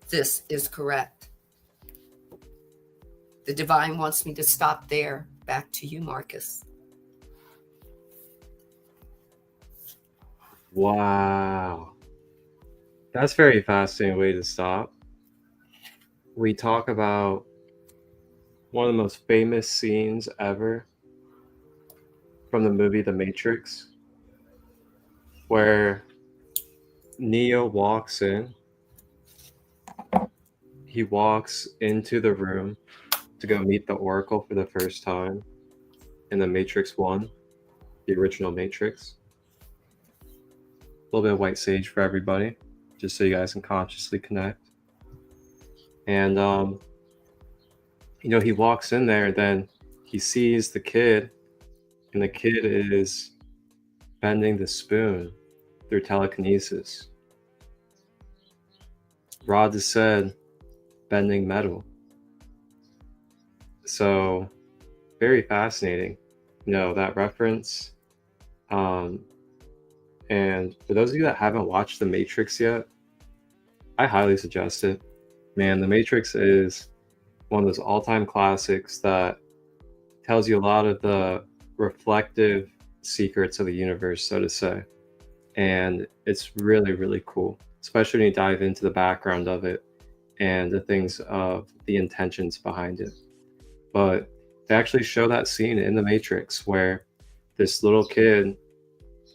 This is correct. The divine wants me to stop there. Back to you, Marcus. Wow. That's a very fascinating way to stop. We talk about one of the most famous scenes ever from the movie The Matrix, where Neo walks in. He walks into the room to go meet the Oracle for the first time in the Matrix 1, the original Matrix. A little bit of white sage for everybody, just so you guys can consciously connect. And, he walks in there, then he sees the kid, and the kid is bending the spoon through telekinesis. Rod has said, bending metal. So, very fascinating, that reference. And for those of you that haven't watched The Matrix yet, I highly suggest it. Man, The Matrix is one of those all-time classics that tells you a lot of the reflective secrets of the universe, so to say. And it's really, really cool, especially when you dive into the background of it and the things of the intentions behind it. But they actually show that scene in The Matrix where this little kid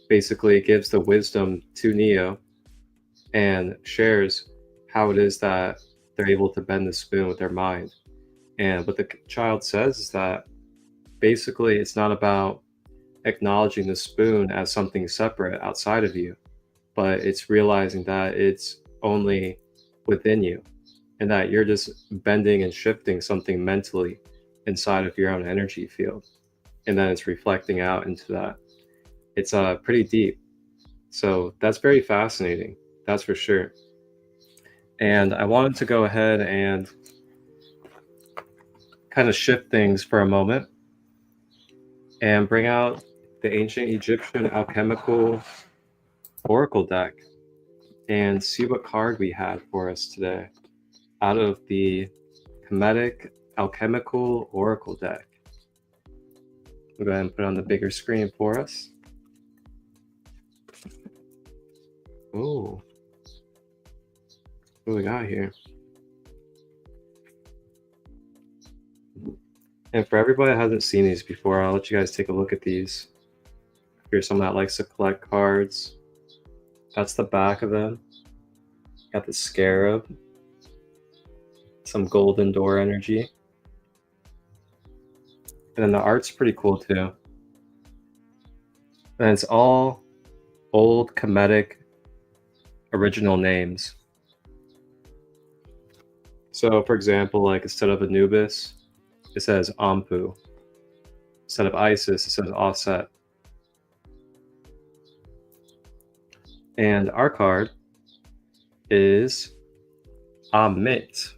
basically gives the wisdom to Neo and shares how it is that they're able to bend the spoon with their mind. And what the child says is that basically it's not about acknowledging the spoon as something separate outside of you, but it's realizing that it's only within you and that you're just bending and shifting something mentally inside of your own energy field. And then it's reflecting out into that. It's pretty deep. So that's very fascinating. That's for sure. And I wanted to go ahead and kind of shift things for a moment and bring out the ancient Egyptian alchemical oracle deck and see what card we had for us today out of the Kemetic alchemical oracle deck. We'll go ahead and put it on the bigger screen for us. Oh, what do we got here? And for everybody that hasn't seen these before, I'll let you guys take a look at these. If you're someone that likes to collect cards, that's the back of them. Got the scarab, some golden door energy. And then the art's pretty cool too. And it's all old Kemetic original names. So for example, like instead of Anubis, it says Ampu. Instead of Isis, it says Offset. And our card is Amit.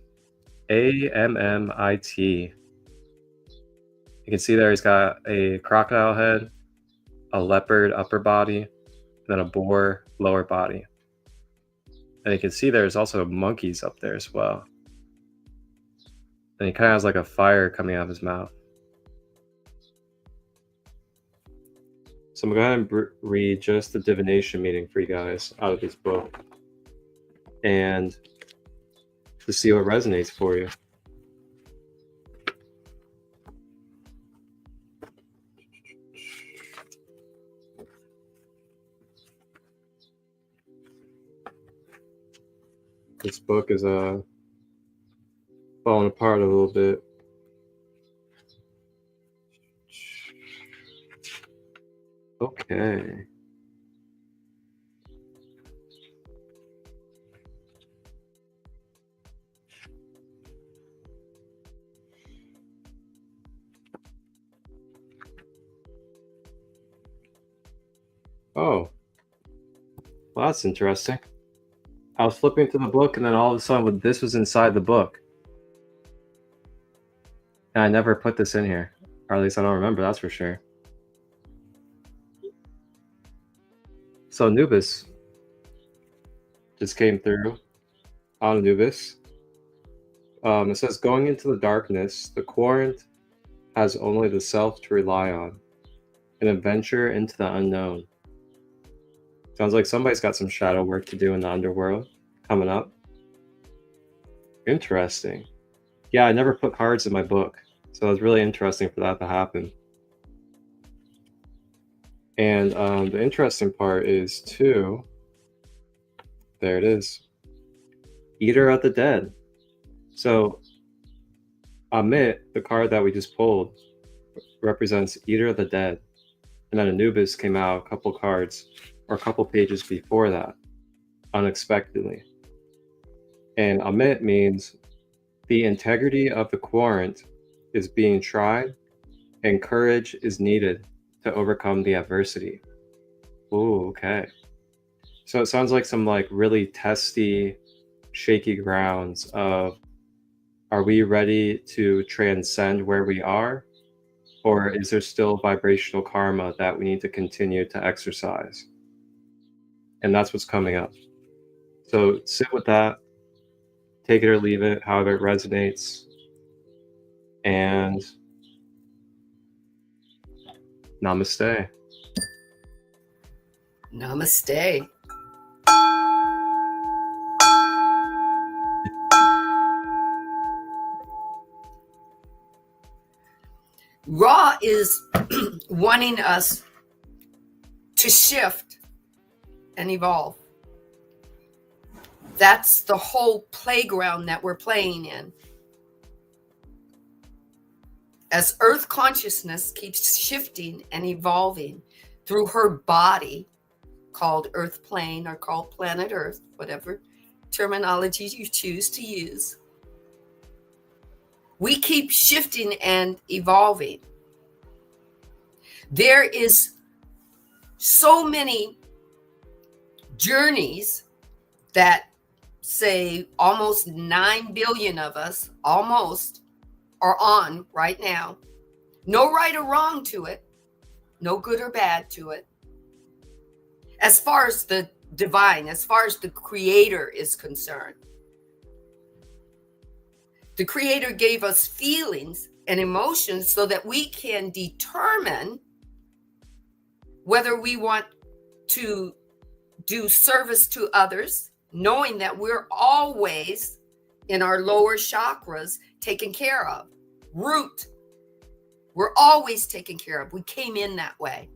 A-M-M-I-T. You can see there he's got a crocodile head, a leopard upper body, and then a boar lower body. And you can see there's also monkeys up there as well. And he kind of has like a fire coming out of his mouth. So I'm going to go ahead and read just the divination meaning for you guys out of this book. And to see what resonates for you. This book is falling apart a little bit. Okay. Oh, well, that's interesting. I was flipping through the book, and then all of a sudden, this was inside the book. And I never put this in here. Or at least I don't remember, that's for sure. So Anubis just came through on Anubis. It says, going into the darkness, the Quorant has only the self to rely on, an adventure into the unknown. Sounds like somebody's got some shadow work to do in the underworld coming up. Interesting. Yeah, I never put cards in my book, so it's really interesting for that to happen. And the interesting part is, too, there it is, Eater of the Dead. So Amit, the card that we just pulled, represents Eater of the Dead. And then Anubis came out a couple cards, or a couple pages before that, unexpectedly. And Amit means the integrity of the Quorant is being tried, and courage is needed to overcome the adversity. Ooh, okay. So it sounds like some like really testy, shaky grounds of, are we ready to transcend where we are? Or is there still vibrational karma that we need to continue to exercise? And that's what's coming up. So sit with that, take it or leave it, however it resonates. And namaste. Namaste. Ra is wanting us to shift and evolve. That's the whole playground that we're playing in. As Earth consciousness keeps shifting and evolving through her body, called Earth Plane or called Planet Earth, whatever terminology you choose to use, we keep shifting and evolving. There is so many journeys that, say, almost 9 billion of us almost are on right now. No right or wrong to it. No good or bad to it. As far as the divine, as far as the Creator is concerned. The Creator gave us feelings and emotions so that we can determine whether we want to do service to others, knowing that we're always in our lower chakras taken care of. Root, we're always taken care of. We came in that way.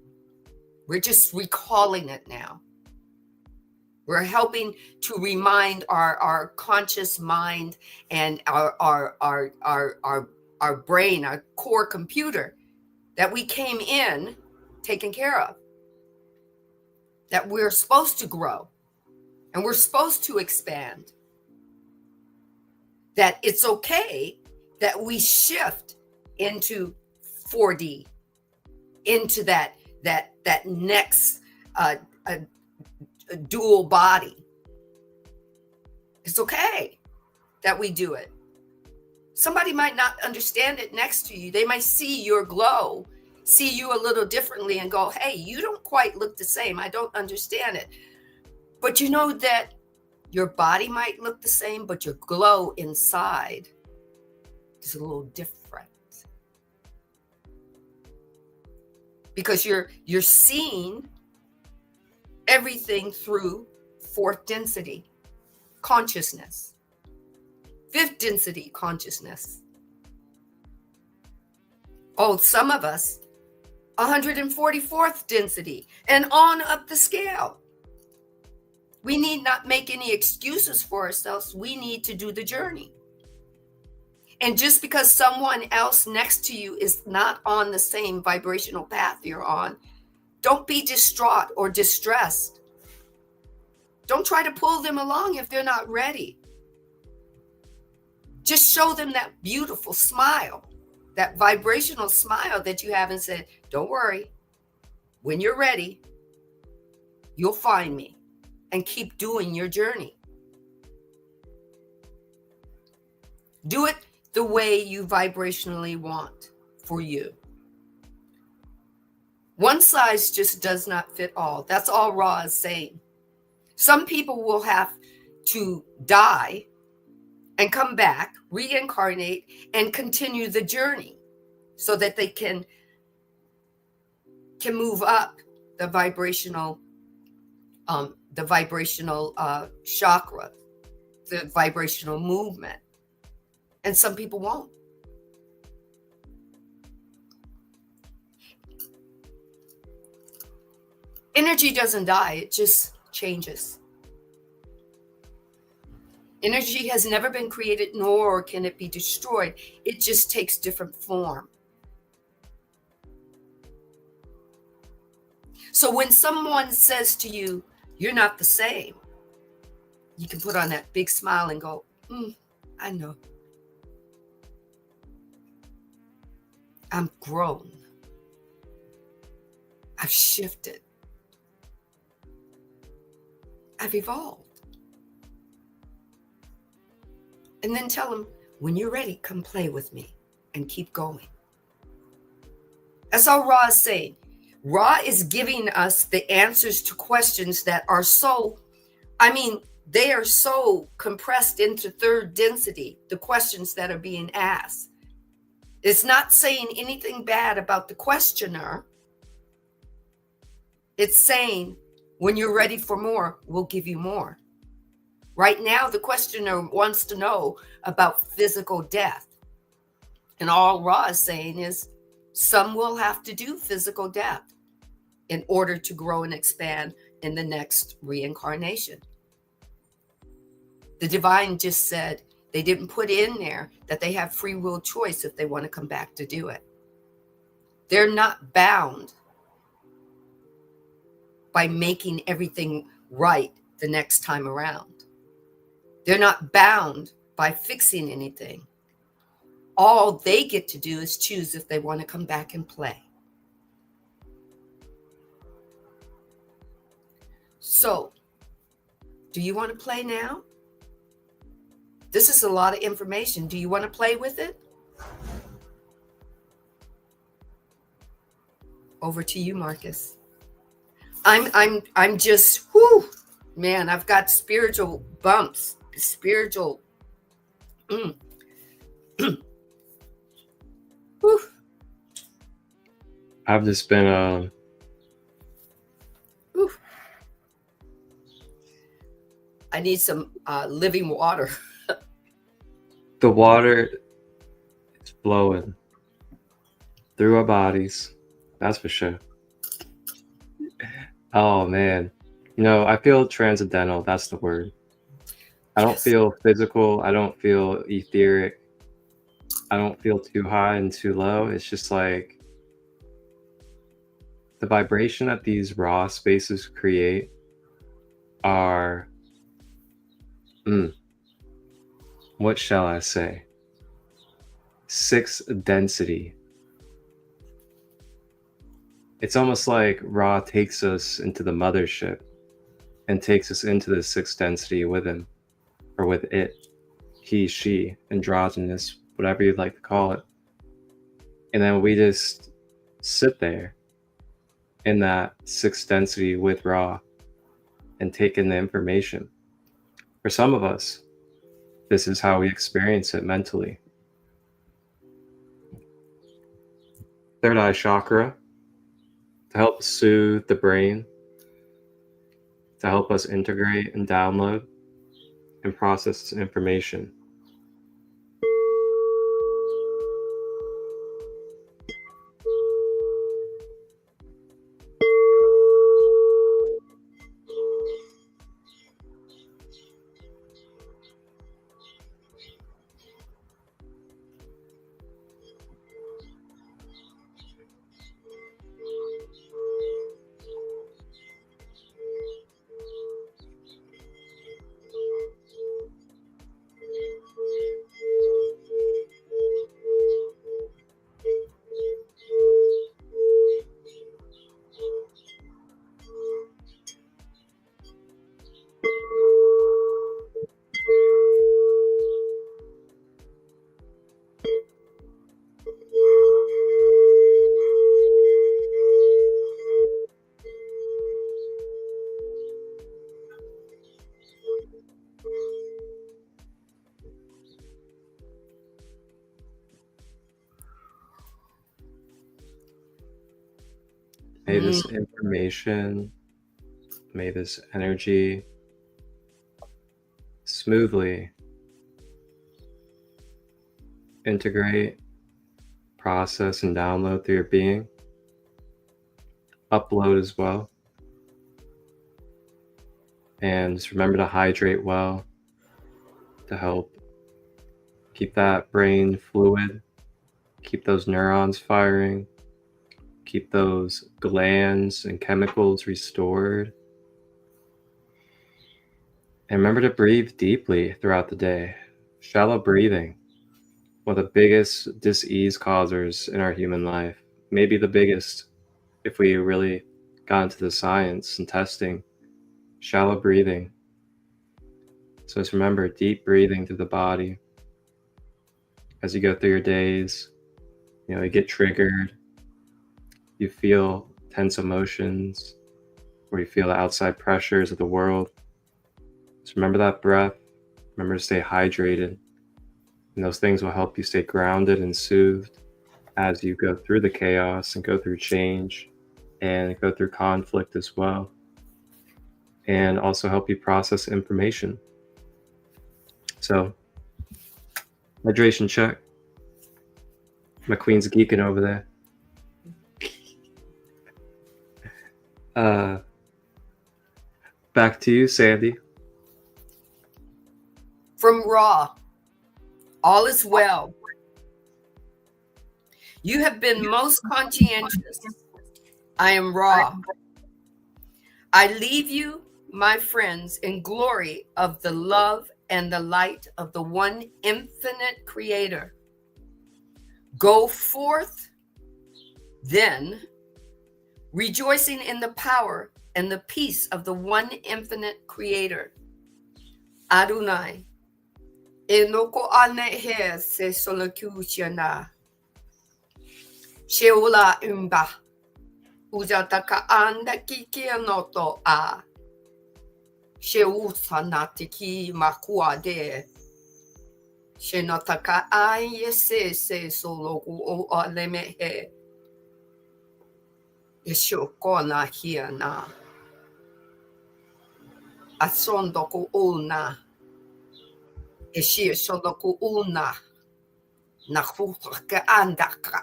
We're just recalling it now. We're helping to remind our conscious mind and our brain, our core computer, that we came in taken care of. That we're supposed to grow and we're supposed to expand. That it's okay that we shift into 4D, into that next dual body. It's okay that we do it. Somebody might not understand it next to you. They might see your glow, see you a little differently and go, hey, you don't quite look the same. I don't understand it. But you know that your body might look the same, but your glow inside is a little different. Because you're seeing everything through fourth density consciousness, fifth density consciousness. Oh, some of us, 144th density, and on up the scale. We need not make any excuses for ourselves. We need to do the journey. And just because someone else next to you is not on the same vibrational path you're on, don't be distraught or distressed. Don't try to pull them along if they're not ready. Just show them that beautiful smile, that vibrational smile that you have, and say, don't worry. When you're ready, you'll find me, and keep doing your journey. Do it the way you vibrationally want for you. One size just does not fit all. That's all Ra is saying. Some people will have to die and come back, reincarnate, and continue the journey so that they can move up the vibrational chakra, the vibrational movement. And some people won't. Energy doesn't die, it just changes. Energy has never been created, nor can it be destroyed. It just takes different form. So when someone says to you, you're not the same, you can put on that big smile and go, I know. I'm grown. I've shifted. I've evolved. And then tell them, when you're ready, come play with me and keep going. That's all Ra is saying. Ra is giving us the answers to questions that are they are so compressed into third density, the questions that are being asked. It's not saying anything bad about the questioner. It's saying, when you're ready for more, we'll give you more. Right now, the questioner wants to know about physical death. And all Ra is saying is, some will have to do physical death in order to grow and expand in the next reincarnation. The divine just said they didn't put in there that they have free will choice if they want to come back to do it. They're not bound by making everything right the next time around. They're not bound by fixing anything. All they get to do is choose if they want to come back and play. So, do you want to play now? This is a lot of information. Do you want to play with it? Over to you, Marcus. I'm just, man, I've got spiritual bumps, spiritual. I've just been I need some living water. the water is flowing through our bodies. That's for sure. Oh man, I feel transcendental. That's the word. I don't feel physical. I don't feel etheric. I don't feel too high and too low. It's just like the vibration that these raw spaces create are, what shall I say? 6th density. It's almost like Ra takes us into the mothership and takes us into the 6th density with him, or with it, he, she, androgynous, whatever you'd like to call it. And then we just sit there in that 6th density with Ra and take in the information. For some of us, this is how we experience it mentally. Third eye chakra, to help soothe the brain, to help us integrate and download and process information. May this information, may this energy smoothly integrate, process, and download through your being. Upload as well. And just remember to hydrate well to help keep that brain fluid, keep those neurons firing, keep those glands and chemicals restored. And remember to breathe deeply throughout the day. Shallow breathing, one of the biggest dis-ease causers in our human life, maybe the biggest if we really got into the science and testing. Shallow breathing. So just remember deep breathing through the body as you go through your days. You get triggered, you feel tense emotions, or you feel the outside pressures of the world. Just remember that breath. Remember to stay hydrated. And those things will help you stay grounded and soothed as you go through the chaos and go through change and go through conflict as well. And also help you process information. So, hydration check. My queen's geeking over there. Back to you, Sandy. From Ra, all is well. You have been most conscientious. I am Ra. I leave you, my friends, in glory of the love and the light of the one infinite creator. Go forth, then, rejoicing in the power and the peace of the one infinite creator. Adonai, enoko ane he se solakushana. Sheola umba. Ujataka anda kikianoto a. Sheusanatiki makuade. Shenotaka aye se soloku o alemehe. Yeshokona hiana. Asondoku una. Eshi sodoku una. Nakutaka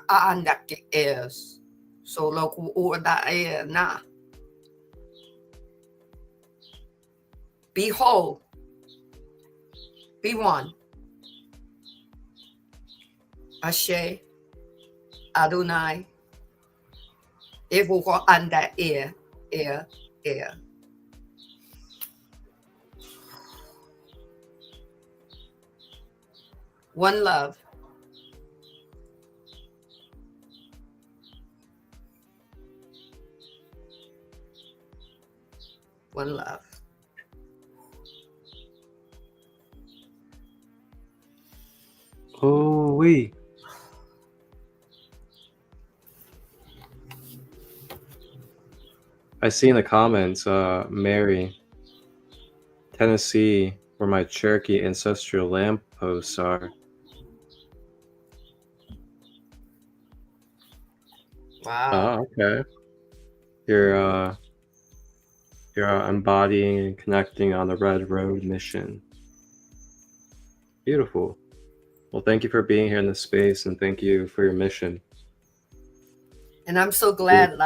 andake es. Soloku uda e na. Be whole. Be one. Ashe, Adonai, Evuko anda e. One love. One love. Oh, wait. I see in the comments, Mary, Tennessee, where my Cherokee ancestral lampposts are. Wow. Oh, okay. You're embodying and connecting on the Red Road mission. Beautiful. Well, thank you for being here in this space, and thank you for your mission. And I'm so glad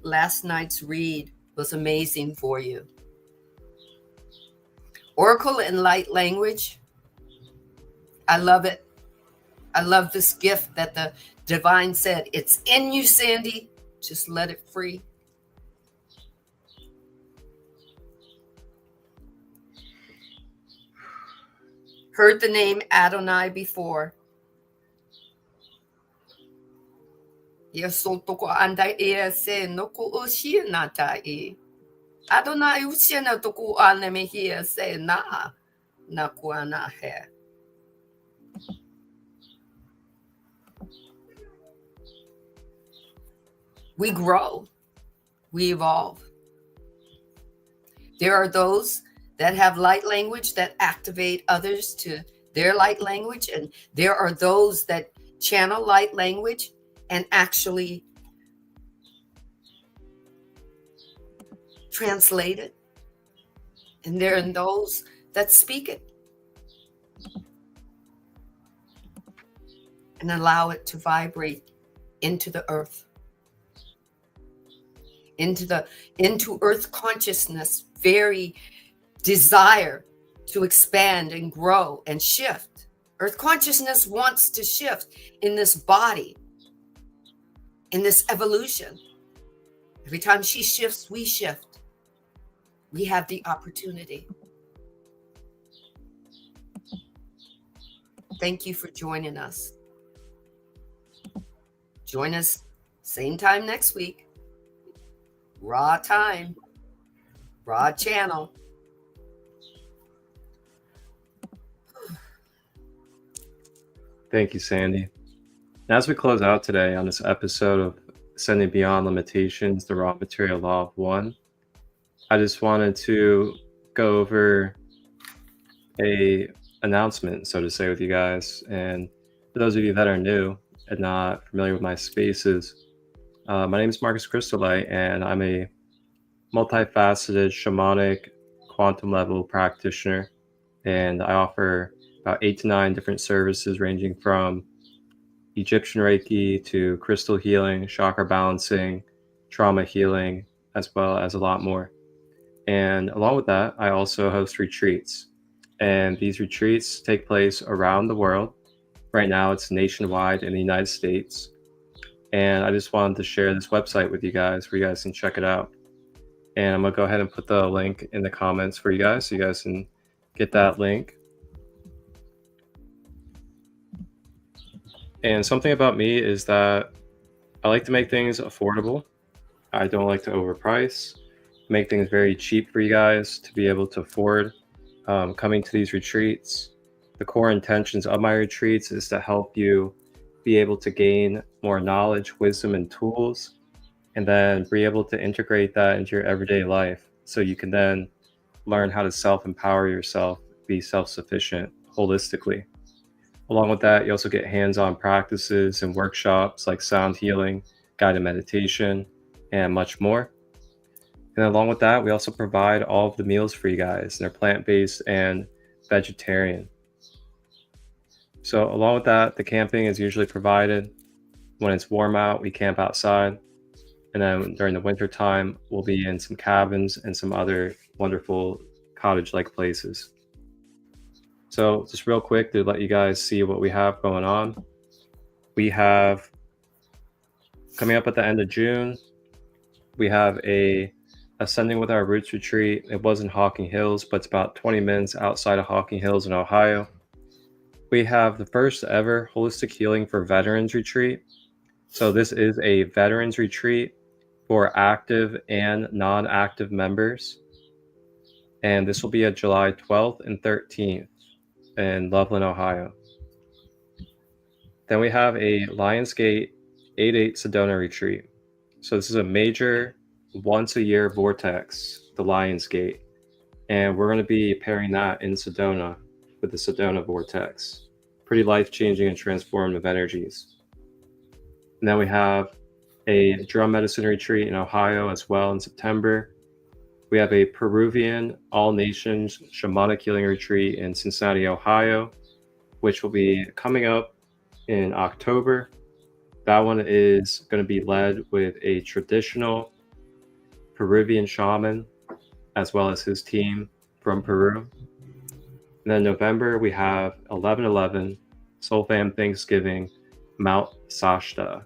last night's read was amazing for you. Oracle and light language. I love it. I love this gift that the divine said, it's in you, Sandy. Just let it free. Heard the name Adonai before. Yesotoko anda e se noko ushianata e. Adonai usiana toku aneme here se na nakuana he. We grow. We evolve. There are those that have light language that activate others to their light language. And there are those that channel light language and actually translate it, and there are those that speak it and allow it to vibrate into the earth, into earth consciousness, very desire to expand and grow and shift. Earth consciousness wants to shift in this body, in this evolution. Every time she shifts, we shift. We have the opportunity. Thank you for joining us. Join us same time next week. Raw time, raw channel. Thank you, Sandy. And as we close out today on this episode of Ascending Beyond Limitations, the Raw Material Law of One, I just wanted to go over a announcement, so to say, with you guys. And for those of you that are new and not familiar with my spaces, my name is Marcus Christolight, and I'm a multifaceted shamanic quantum level practitioner. And I offer about 8 to 9 different services ranging from Egyptian Reiki to crystal healing, chakra balancing, trauma healing, as well as a lot more. And along with that, I also host retreats. And these retreats take place around the world. Right now, it's nationwide in the United States. And I just wanted to share this website with you guys where you guys can check it out. And I'm going to go ahead and put the link in the comments for you guys so you guys can get that link. And something about me is that I like to make things affordable. I don't like to overprice, make things very cheap for you guys to be able to afford coming to these retreats. The core intentions of my retreats is to help you be able to gain more knowledge, wisdom, and tools, and then be able to integrate that into your everyday life so you can then learn how to self-empower yourself, be self-sufficient holistically. Along with that, you also get hands-on practices and workshops like sound healing, guided meditation, and much more. And along with that, we also provide all of the meals for you guys. They're plant-based and vegetarian. So along with that, the camping is usually provided. When it's warm out, we camp outside. And then during the winter time, we'll be in some cabins and some other wonderful cottage-like places. So just real quick to let you guys see what we have going on. We have, coming up at the end of June, we have a Ascending with Our Roots retreat. It was in Hocking Hills, but it's about 20 minutes outside of Hocking Hills in Ohio. We have the first ever Holistic Healing for Veterans retreat. So this is a veterans retreat for active and non-active members. And this will be at July 12th and 13th in Loveland, Ohio. Then we have a Lionsgate 8/8 Sedona retreat. So this is a major once-a-year vortex, the Lionsgate. And we're going to be pairing that in Sedona with the Sedona vortex. Pretty life-changing and transformative energies. And then we have a drum medicine retreat in Ohio as well in September. We have a Peruvian all-nations shamanic healing retreat in Cincinnati, Ohio, which will be coming up in October. That one is going to be led with a traditional Peruvian shaman, as well as his team from Peru. And then November, we have 11/11 Soul Fam Thanksgiving, Mount Shasta.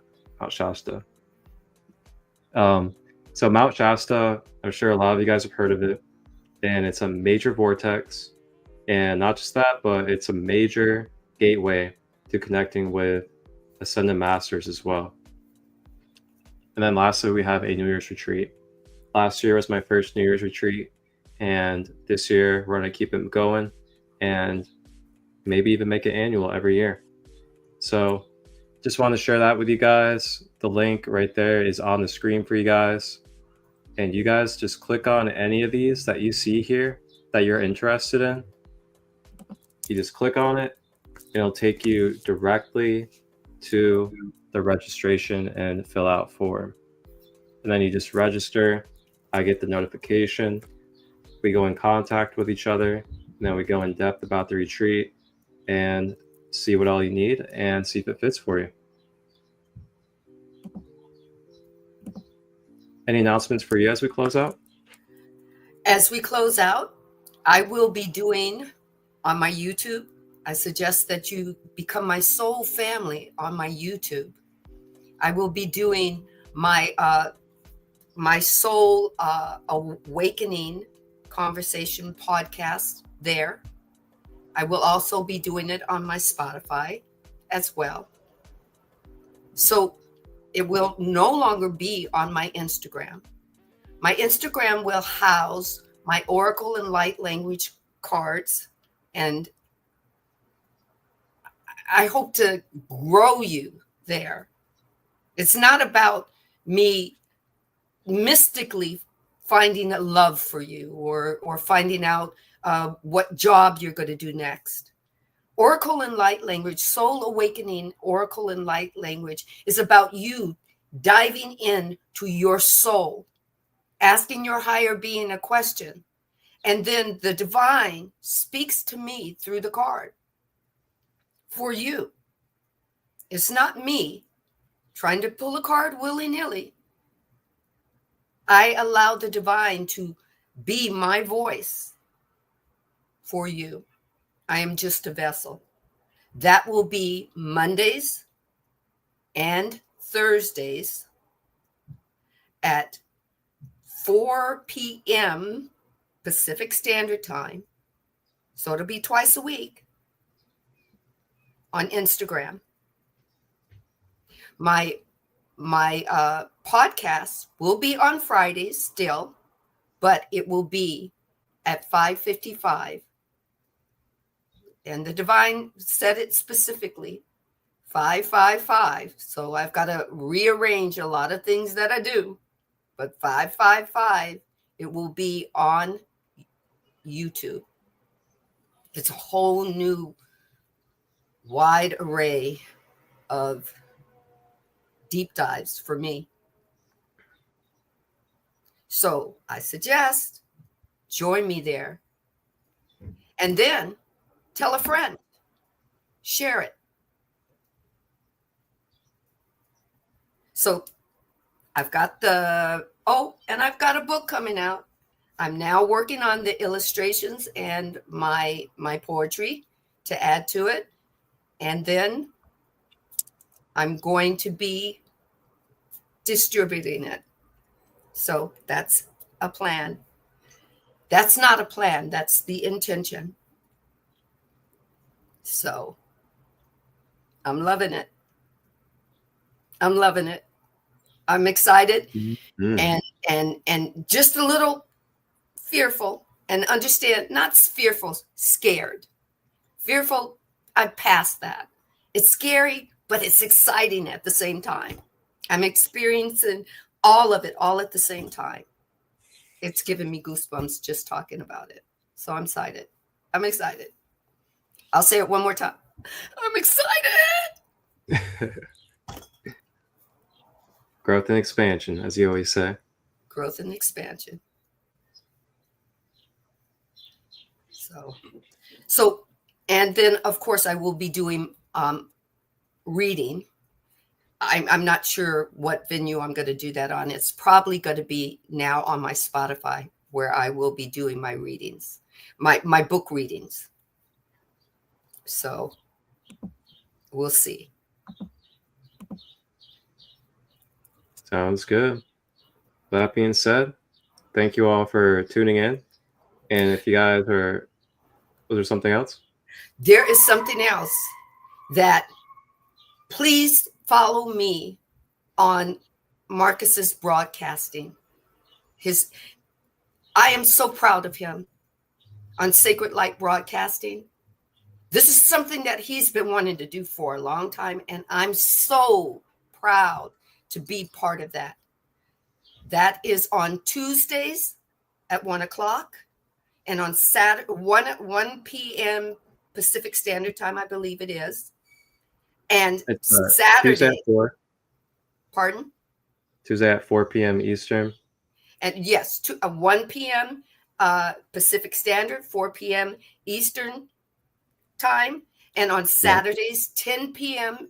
So Mount Shasta, I'm sure a lot of you guys have heard of it, and it's a major vortex. And not just that, but it's a major gateway to connecting with Ascended Masters as well. And then lastly, we have a New Year's retreat. Last year was my first New Year's retreat, and this year we're going to keep it going and maybe even make it annual every year. So just want to share that with you guys. The link right there is on the screen for you guys. And you guys just click on any of these that you see here that you're interested in. You just click on it. It'll take you directly to the registration and fill out form. And then you just register. I get the notification. We go in contact with each other. And then we go in depth about the retreat and see what all you need and see if it fits for you. Any announcements for you as we close out? As we close out, I will be doing on my YouTube. I suggest that you become my soul family on my YouTube. I will be doing my soul awakening conversation podcast there. I will also be doing it on my Spotify as well. So it will no longer be on my Instagram. My Instagram will house my Oracle and Light Language cards, and I hope to grow you there. It's not about me mystically finding a love for you or finding out what job you're going to do next. Oracle and Light Language, Soul Awakening Oracle and Light Language is about you diving in to your soul, asking your higher being a question, and then the divine speaks to me through the card for you. It's not me trying to pull a card willy-nilly. I allow the divine to be my voice for you. I am just a vessel. That will be Mondays and Thursdays at 4 p.m. Pacific Standard Time. So it'll be twice a week on Instagram. My podcast will be on Fridays still, but it will be at 5:55. And the divine said it specifically, 555. So I've got to rearrange a lot of things that I do, but 555, it will be on YouTube. It's a whole new wide array of deep dives for me. So I suggest join me there. And then tell a friend, share it. So I've got and I've got a book coming out. I'm now working on the illustrations and my poetry to add to it. And then I'm going to be distributing it. So that's a plan. That's not a plan. That's the intention. So I'm loving it. I'm loving it. I'm excited and just a little fearful, and understand, not fearful, scared. Fearful, I've passed that. It's scary, but it's exciting at the same time. I'm experiencing all of it all at the same time. It's giving me goosebumps just talking about it. So I'm excited. I'm excited. I'll say it one more time. I'm excited. Growth and expansion, as you always say. Growth and expansion. So, and then of course I will be doing reading. I'm not sure what venue I'm going to do that on. It's probably going to be now on my Spotify, where I will be doing my readings, my book readings. So we'll see. Sounds good. That being said, thank you all for tuning in. And if you guys was there something else? There is something else that please follow me on Marcus's broadcasting. I am so proud of him on Sacred Light Broadcasting. This is something that he's been wanting to do for a long time, and I'm so proud to be part of that. That is on Tuesdays at 1:00, and on Saturday 1 p.m. Pacific Standard Time, I believe it is. And It's Saturday Tuesday at 4. Pardon? Tuesday at 4 p.m. Eastern. And yes, 1 p.m. Pacific Standard, 4 p.m. Eastern time. And on Saturdays, 10 p.m.,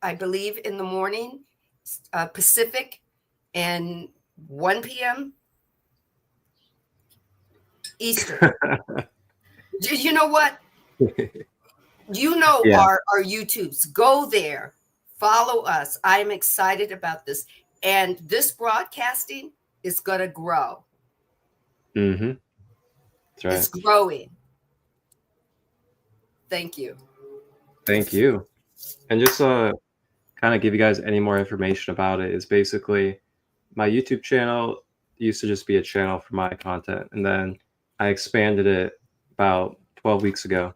I believe, in the morning, Pacific, and 1 p.m. Eastern. You know what? You know, our YouTubes. Go there. Follow us. I'm excited about this. And this broadcasting is going to grow. Mm-hmm. That's right. It's growing. Thank you. Thank you. And just kind of give you guys any more information about it is basically my YouTube channel used to just be a channel for my content. And then I expanded it about 12 weeks ago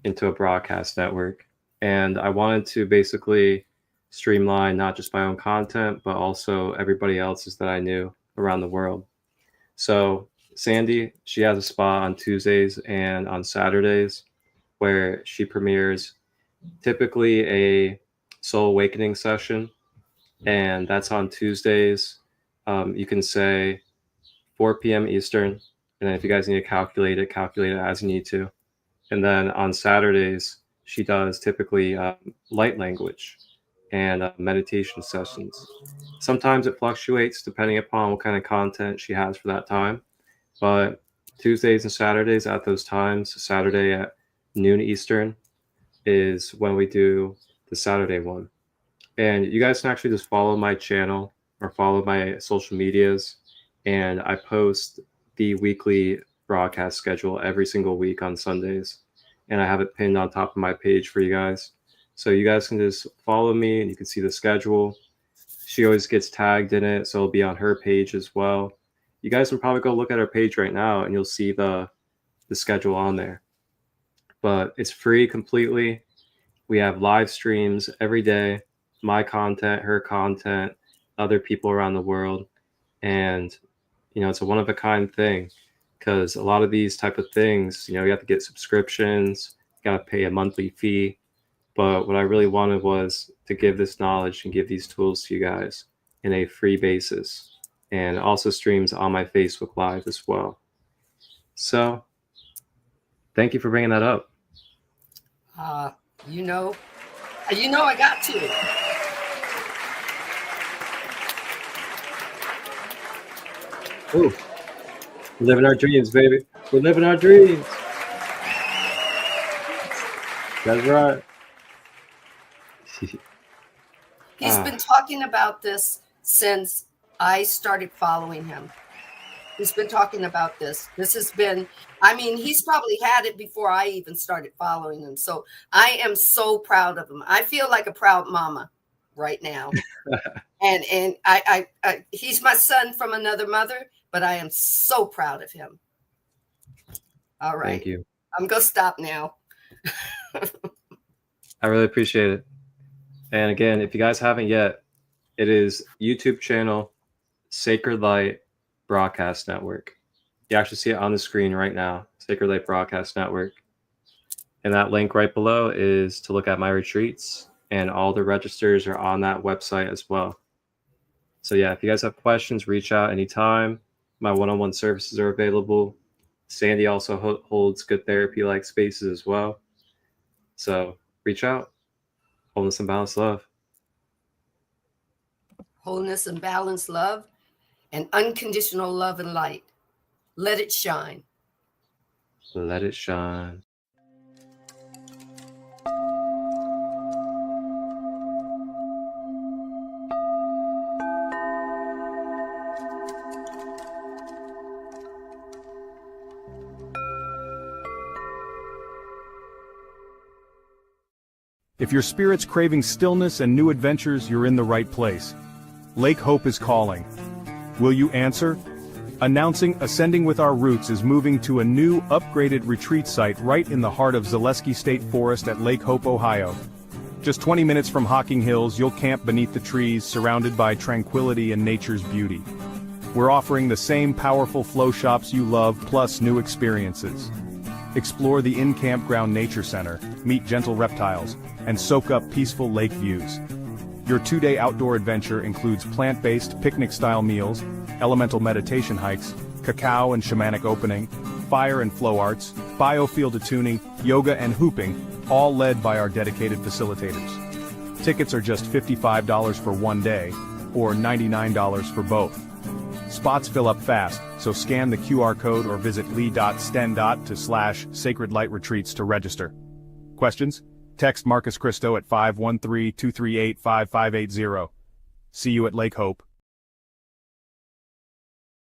into a broadcast network. And I wanted to basically streamline not just my own content, but also everybody else's that I knew around the world. So Sandy, she has a spot on Tuesdays and on Saturdays where she premieres typically a soul awakening session. And that's on Tuesdays. You can say 4 p.m. Eastern. And then if you guys need to calculate it as you need to. And then on Saturdays, she does typically light language and meditation sessions. Sometimes it fluctuates depending upon what kind of content she has for that time. But Tuesdays and Saturdays at those times, Saturday at noon Eastern is when we do the Saturday one. And you guys can actually just follow my channel or follow my social medias. And I post the weekly broadcast schedule every single week on Sundays. And I have it pinned on top of my page for you guys. So you guys can just follow me and you can see the schedule. She always gets tagged in it, so it'll be on her page as well. You guys can probably go look at her page right now and you'll see the schedule on there. But it's free completely. We have live streams every day, my content, her content, other people around the world. And, you know, it's a one-of-a-kind thing because a lot of these type of things, you know, you have to get subscriptions, you got to pay a monthly fee. But what I really wanted was to give this knowledge and give these tools to you guys in a free basis, and also streams on my Facebook Live as well. So thank you for bringing that up. You know I got to. Ooh, we're living our dreams, baby. We're living our dreams. That's right. He's been talking about this since I started following him. He's been talking about this. This has been, I mean, he's probably had it before I even started following him. So I am so proud of him. I feel like a proud mama right now. and I he's my son from another mother, but I am so proud of him. All right. Thank you. I'm going to stop now. I really appreciate it. And again, if you guys haven't yet, it is YouTube channel, Sacred Light Broadcast Network. You actually see it on the screen right now, Sacred Light Broadcast Network. And that link right below is to look at my retreats, and all the registers are on that website as well. So yeah, if you guys have questions, reach out anytime. My one-on-one services are available. Sandy also holds good therapy-like spaces as well. So reach out. Wholeness and balanced love. Wholeness and balanced love and unconditional love and light. Let it shine. Let it shine. If your spirit's craving stillness and new adventures, you're in the right place. Lake Hope is calling. Will you answer? Announcing Ascending with Our Roots is moving to a new, upgraded retreat site right in the heart of Zaleski State Forest at Lake Hope, Ohio. Just 20 minutes from Hocking Hills, you'll camp beneath the trees, surrounded by tranquility and nature's beauty. We're offering the same powerful flow shops you love, plus new experiences. Explore the in-campground nature center, meet gentle reptiles, and soak up peaceful lake views. Your 2-day outdoor adventure includes plant-based picnic-style meals, elemental meditation hikes, cacao and shamanic opening, fire and flow arts, biofield attuning, yoga and hooping, all led by our dedicated facilitators. Tickets are just $55 for one day, or $99 for both. Spots fill up fast, so scan the QR code or visit lee.sten.to/sacredlightretreats to register. Questions? Text Marcus Christo at 513-238-5580. See you at Lake Hope.